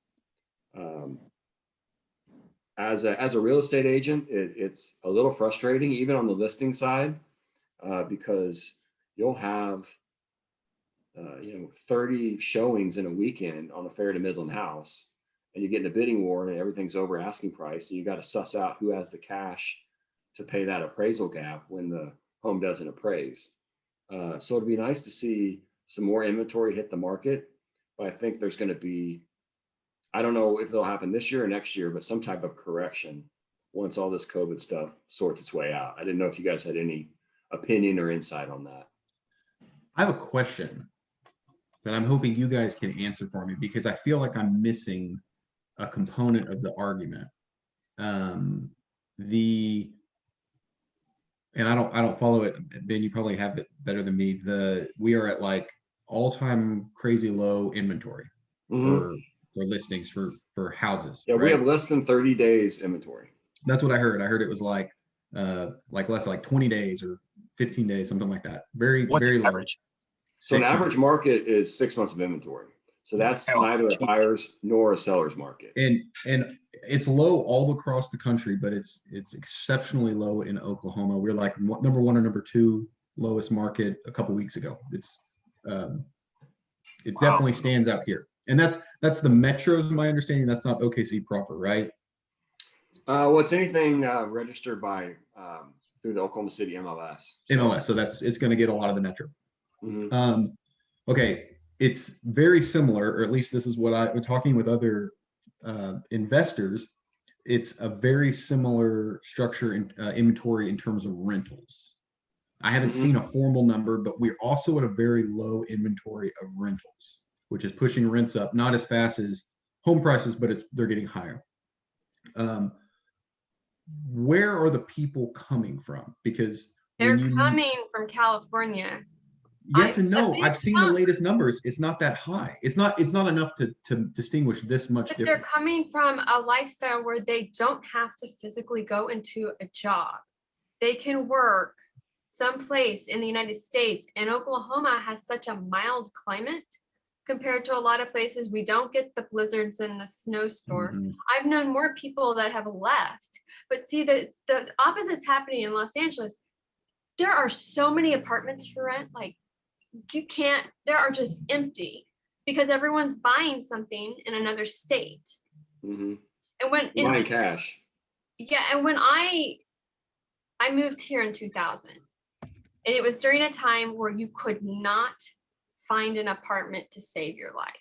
as a real estate agent, it's a little frustrating, even on the listing side, because you'll have 30 showings in a weekend on a fair to Midland house, and you get in a bidding war and everything's over asking price, and you got to suss out who has the cash to pay that appraisal gap when the home doesn't appraise. So it'd be nice to see some more inventory hit the market, but I think there's going to be, I don't know if it'll happen this year or next year, but some type of correction once all this COVID stuff sorts its way out. I didn't know if you guys had any opinion or insight on that. I have a question that I'm hoping you guys can answer for me because I feel like I'm missing a component of the argument. And I don't follow it. Ben, you probably have it better than me. We are at like all-time crazy low inventory Mhm. for listings for houses. Yeah, we right? have less than 30 days inventory. That's what I heard. I heard it was like less like 20 days or 15 days, something like that. Very, What's very the low. average? So an 6 average months. market is 6 months of inventory. So that's Oh, neither a geez. buyer's nor a seller's market. And it's low all across the country, but it's exceptionally low in Oklahoma. We're like number 1 or number 2 lowest market a couple weeks ago. It definitely stands out here. And that's the metros, in my understanding. That's not OKC proper, right? Well, it's anything registered by through the Oklahoma City MLS. So, MLS. So it's going to get a lot of the metro. mhm. Okay, it's very similar, or at least this is what I'm talking with other investors, it's a very similar structure in inventory in terms of rentals. I haven't Mhm. seen a formal number, but we're also at a very low inventory of rentals, which is pushing rents up, not as fast as home prices, but they're getting higher. Where are the people coming from? Because They're when you coming from California. yes and a no, big I've seen the chunk, latest numbers. It's not that high. It's not enough to distinguish this much but they're difference. coming from a lifestyle where they don't have to physically go into a job. They can work someplace in the United States, and Oklahoma has such a mild climate compared to a lot of places. We don't get the blizzards and the snowstorms. Mhm. I've known more people that have left, but see, the opposite's happening in Los Angeles. There are so many apartments for rent, like you can't, there are just empty because everyone's buying something in another state. Mhm. And when Buying cash. yeah, and when I moved here in 2000, and it was during a time where you could not find an apartment to save your life.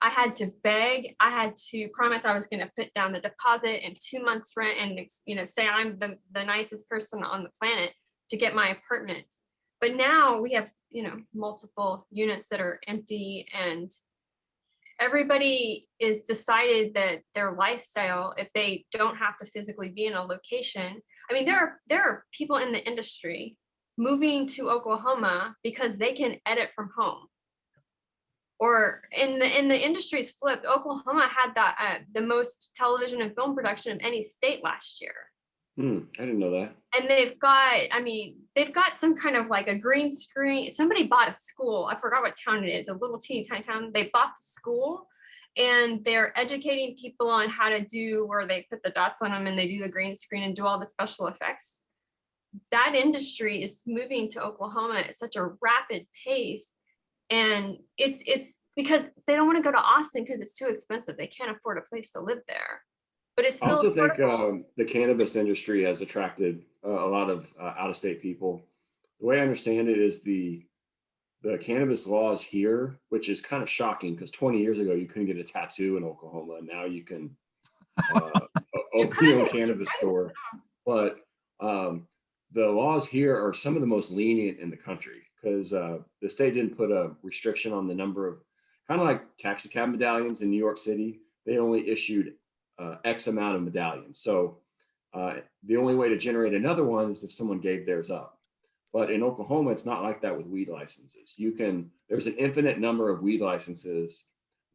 I had to beg. I had to promise I was going to put down the deposit and 2 months rent, and say I'm the nicest person on the planet to get my apartment. But now we have multiple units that are empty, and everybody is decided that their lifestyle, if they don't have to physically be in a location. I mean, there are people in the industry moving to Oklahoma because they can edit from home. Or in the industry's flipped. Oklahoma had the most television and film production of any state last year. I didn't know that. And they've got some kind of like a green screen. Somebody bought a school. I forgot what town it is, a little teeny tiny town. They bought the school and they're educating people on how to do where they put the dots on them and they do the green screen and do all the special effects. That industry is moving to Oklahoma at such a rapid pace. And it's because they don't want to go to Austin because it's too expensive. They can't afford a place to live there. But it's I still also think affordable. the cannabis industry has attracted a lot of out-of-state people. The way I understand it is the cannabis laws here, which is kind of shocking because 20 years ago you couldn't get a tattoo in Oklahoma, and now you can open your own cannabis store. But the laws here are some of the most lenient in the country because the state didn't put a restriction on the number of, kind of like taxi cab medallions in New York City. They only issued X amount of medallions. So the only way to generate another one is if someone gave theirs up. But in Oklahoma, it's not like that with weed licenses. There's an infinite number of weed licenses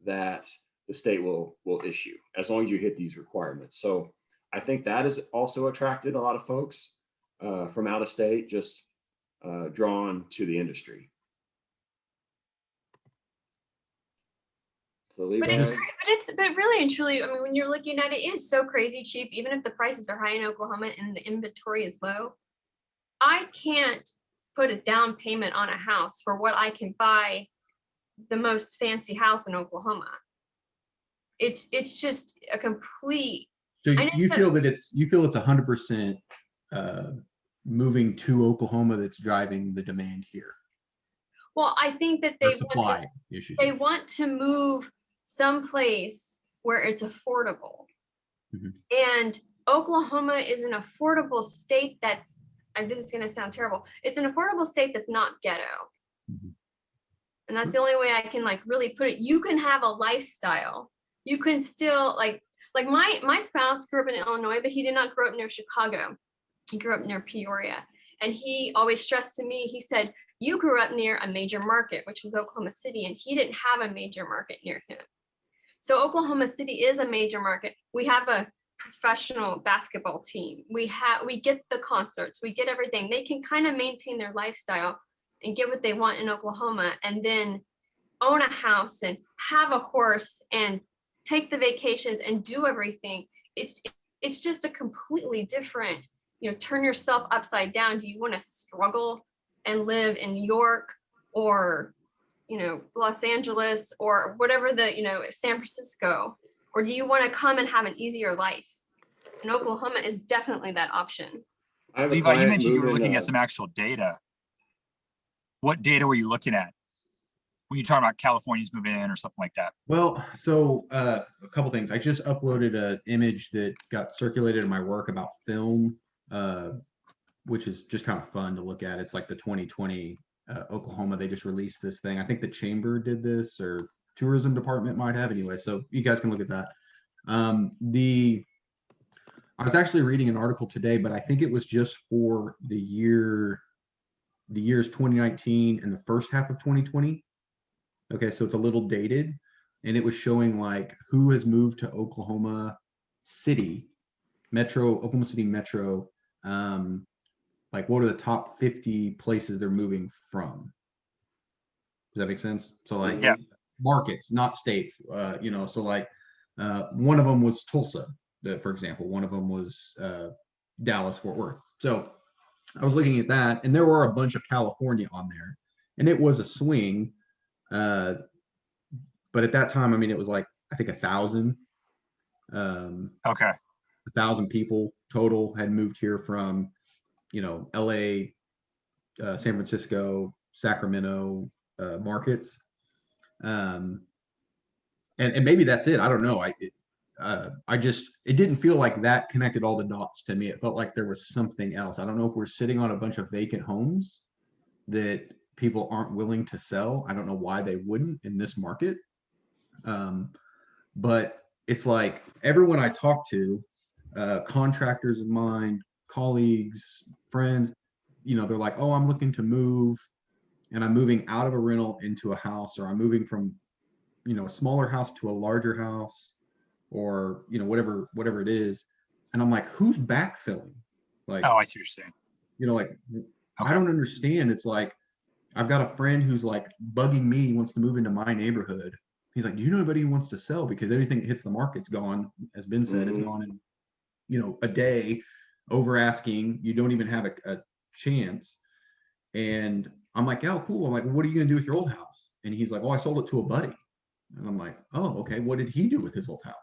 that the state will issue as long as you hit these requirements. So I think that has also attracted a lot of folks from out of state, just drawn to the industry. So But really and truly, I mean, when you're looking at it, it is so crazy cheap, even if the prices are high in Oklahoma and the inventory is low. I can't put a down payment on a house for what I can buy the most fancy house in Oklahoma. It's just a complete. So you feel it's 100% moving to Oklahoma that's driving the demand here. Well, I think that Supply issues. They want to move someplace where it's affordable. And Oklahoma is an affordable state that's, and this is going to sound terrible, it's an affordable state that's not ghetto. And that's the only way I can like really put it. You can have a lifestyle. You can still like my spouse grew up in Illinois, but he did not grow up near Chicago. He grew up near Peoria. And he always stressed to me, he said, you grew up near a major market, which was Oklahoma City, and he didn't have a major market near him. So Oklahoma City is a major market. We have a professional basketball team. We get the concerts, we get everything. They can kind of maintain their lifestyle and get what they want in Oklahoma, and then own a house and have a horse and take the vacations and do everything. It's just a completely different, turn yourself upside down. Do you want to struggle and live in New York or Los Angeles or whatever San Francisco, or do you want to come and have an easier life? And Oklahoma is definitely that option. Levi, you mentioned you were looking at some actual data. What data were you looking at when you're talking about Californians moving in or something like that? Well, so a couple things. I just uploaded an image that got circulated in my work about film, which is just kind of fun to look at. It's like the 2020 Oklahoma. They just released this thing. I think the chamber did this, or tourism department might have. Anyway, so you guys can look at that. I was actually reading an article today, but I think it was just for the years 2019 and the first half of 2020. Okay, so it's a little dated, and it was showing like who has moved to Oklahoma City Metro. Like what are the top 50 places they're moving from? Does that make sense? So like Yeah. markets, not states. So like one of them was Tulsa, for example. One of them was Dallas, Fort Worth. So I was looking at that, and there were a bunch of California on there, and it was a swing. But at that time, I mean, it was like, I think 1,000. Okay. 1,000 people total had moved here from, LA, San Francisco, Sacramento markets. And maybe that's it. I don't know. It didn't feel like that connected all the dots to me. It felt like there was something else. I don't know if we're sitting on a bunch of vacant homes that people aren't willing to sell. I don't know why they wouldn't in this market. But it's like everyone I talk to, contractors of mine, colleagues, friends, they're like, oh, I'm looking to move, and I'm moving out of a rental into a house, or I'm moving from, a smaller house to a larger house, or, whatever it is. And I'm like, who's backfilling? Like, Oh, I see what you're saying. I don't understand. It's like, I've got a friend who's like bugging me, wants to move into my neighborhood. He's like, do you know anybody who wants to sell? Because everything that hits the market's gone, as Ben said, it's gone in, a day, over asking. You don't even have a chance. And I'm like, oh, cool. I'm like, what are you going to do with your old house? And he's like, oh, I sold it to a buddy. And I'm like, oh, okay. What did he do with his old house?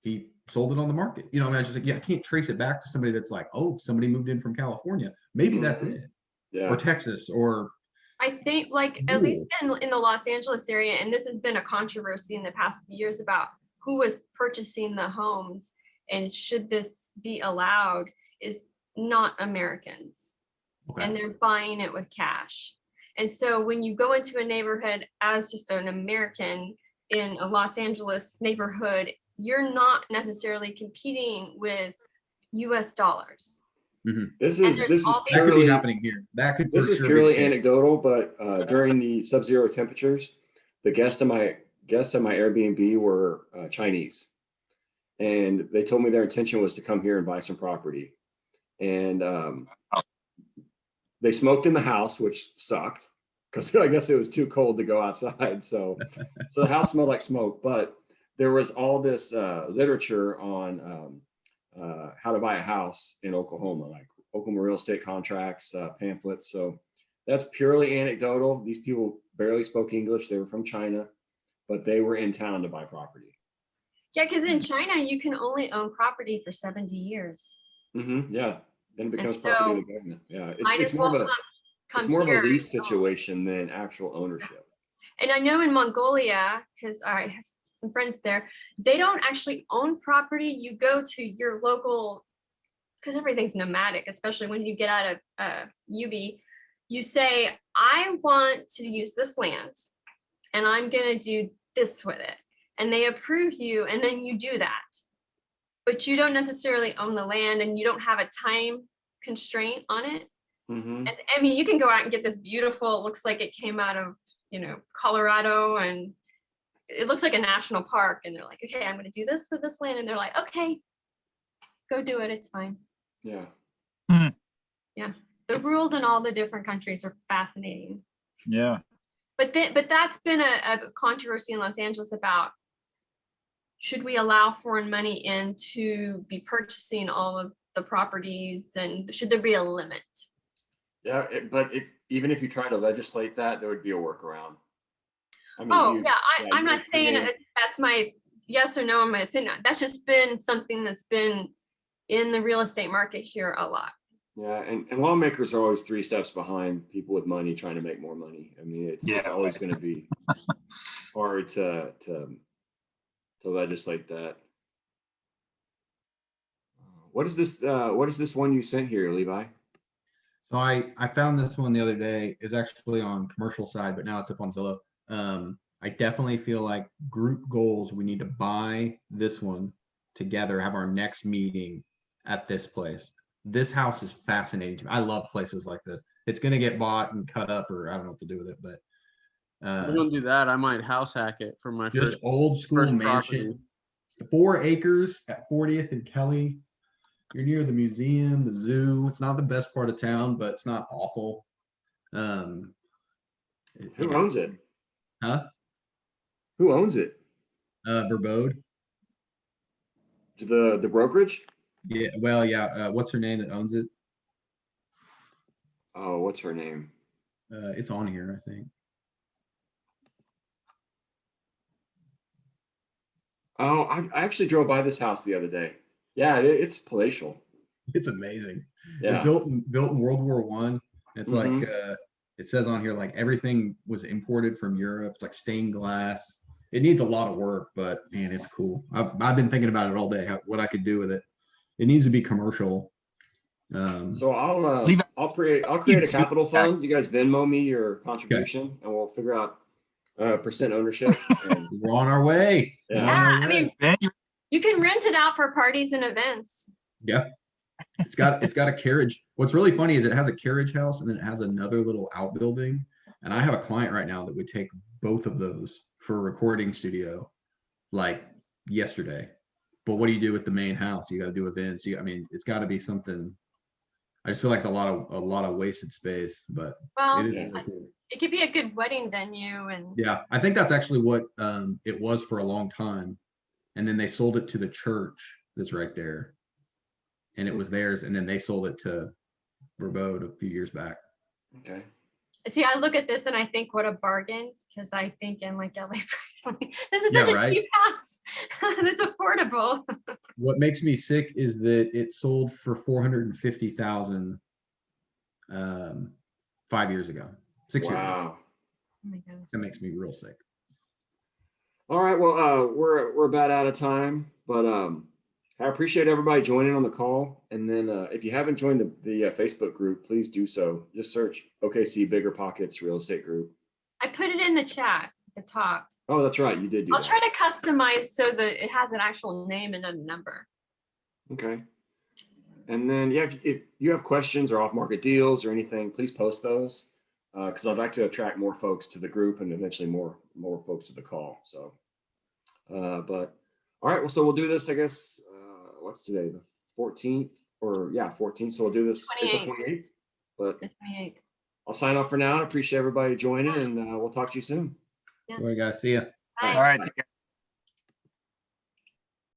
He sold it on the market. I mean, I just like, yeah, I can't trace it back to somebody that's like, oh, somebody moved in from California. Maybe that's it. Yeah. Or Texas, or I think like at least in the Los Angeles area, and this has been a controversy in the past few years about who was purchasing the homes and should this be allowed, is not Americans. okay. And they're buying it with cash. And so when you go into a neighborhood as just an American in a Los Angeles neighborhood, you're not necessarily competing with US dollars. This And is there's this is all these- That could be purely happening here. That could. this for is sure purely be the case. anecdotal, but during the sub-zero temperatures, the guests at my Airbnb were Chinese, and they told me their intention was to come here and buy some property, and they smoked in the house, which sucked because I guess it was too cold to go outside. So the house smelled like smoke, but there was all this literature on how to buy a house in Oklahoma, like Oklahoma real estate contracts, pamphlets. So that's purely anecdotal. These people barely spoke English. They were from China, but they were in town to buy property. Yeah, because in China, you can only own property for 70 years. Yeah, then it becomes so property of the government. Yeah, Might it's as more well of a come it's more of a here lease and own. situation than actual ownership. And I know in Mongolia, because I have some friends there, they don't actually own property. You go to your local, because everything's nomadic, especially when you get out of UB, you say, I want to use this land and I'm going to do this with it. And they approve you, and then you do that. But you don't necessarily own the land, and you don't have a time constraint on it. Mm-hmm. And I mean, you can go out and get this beautiful, it looks like it came out of, Colorado, and it looks like a national park. And they're like, okay, I'm going to do this with this land. And they're like, okay, go do it. It's fine. Yeah. Yeah. The rules in all the different countries are fascinating. Yeah. But that's been a controversy in Los Angeles about, should we allow foreign money in to be purchasing all of the properties, and should there be a limit? Yeah, but even if you try to legislate that, there would be a workaround. I mean, I'm not saying that's my yes or no in my opinion. That's just been something that's been in the real estate market here a lot. Yeah, and lawmakers are always 3 steps behind people with money trying to make more money. I mean, it's Yeah. always going to be hard to legislate that. What is this? What is this one you sent here, Levi? So I found this one the other day. Is actually on commercial side, but now it's up on Zillow. I definitely feel like group goals. We need to buy this one together. Have our next meeting at this place. This house is fascinating to me. I love places like this. It's gonna get bought and cut up, or I don't know what to do with it, but If we're gonna do that, I might house hack it for my just first old school first mansion. property. 4 acres at 40th and Kelly. You're near the museum, the zoo. It's not the best part of town, but it's not awful. Who Yeah. owns it? Huh? Who owns it? Verbode. The brokerage? Yeah, well, yeah. What's her name that owns it? Oh, what's her name? It's on here, I think. Oh, I actually drove by this house the other day. Yeah, it's palatial. It's amazing. Yeah. Built in World War One. It's like Mhm. it says on here like everything was imported from Europe. It's like stained glass. It needs a lot of work, but man, it's cool. I've been thinking about it all day. What I could do with it. It needs to be commercial. So Levi, I'll create a capital Yeah. fund. You guys Venmo me your contribution, and we'll figure out percent ownership. And We're on our way. We're Yeah. on our Yeah, I way. mean, Ben, you- you can rent it out for parties and events. Yeah. It's got a carriage. What's really funny is it has a carriage house and then it has another little outbuilding. And I have a client right now that would take both of those for a recording studio like yesterday. But what do you do with the main house? You got to do events. I mean, it's got to be something. I just feel like it's a lot of wasted space, but Well, it is Yeah. really cool. it could be a good wedding venue and Yeah, I think that's actually what it was for a long time. And then they sold it to the church that's right there. And it was theirs, and then they sold it to Verbode a few years back. Okay. see, I look at this and I think what a bargain because I think in like LA price. This is Yeah, such a right? cheap house. It's affordable. What makes me sick is that it sold for 450,000 5 years ago, 6 years ago. Wow. Oh my goodness. That makes me real sick. All right. Well, we're about out of time, but I appreciate everybody joining on the call. And then if you haven't joined the Facebook group, please do so. Just search OKC Bigger Pockets Real Estate Group. I put it in the chat at the top. Oh, that's right. You did do I'll that. try to customize so that it has an actual name and a number. Okay. And then, yeah, if you have questions or off-market deals or anything, please post those because I'd like to attract more folks to the group and eventually more folks to the call. So, but all right, well, so we'll do this, I guess, what's today, the 14th or yeah, 14th. So we'll do this April 28th, but The 28th. I'll sign off for now. I appreciate everybody joining and we'll talk to you soon. Yeah. All right, guys. See ya. Bye. all right. So you guys-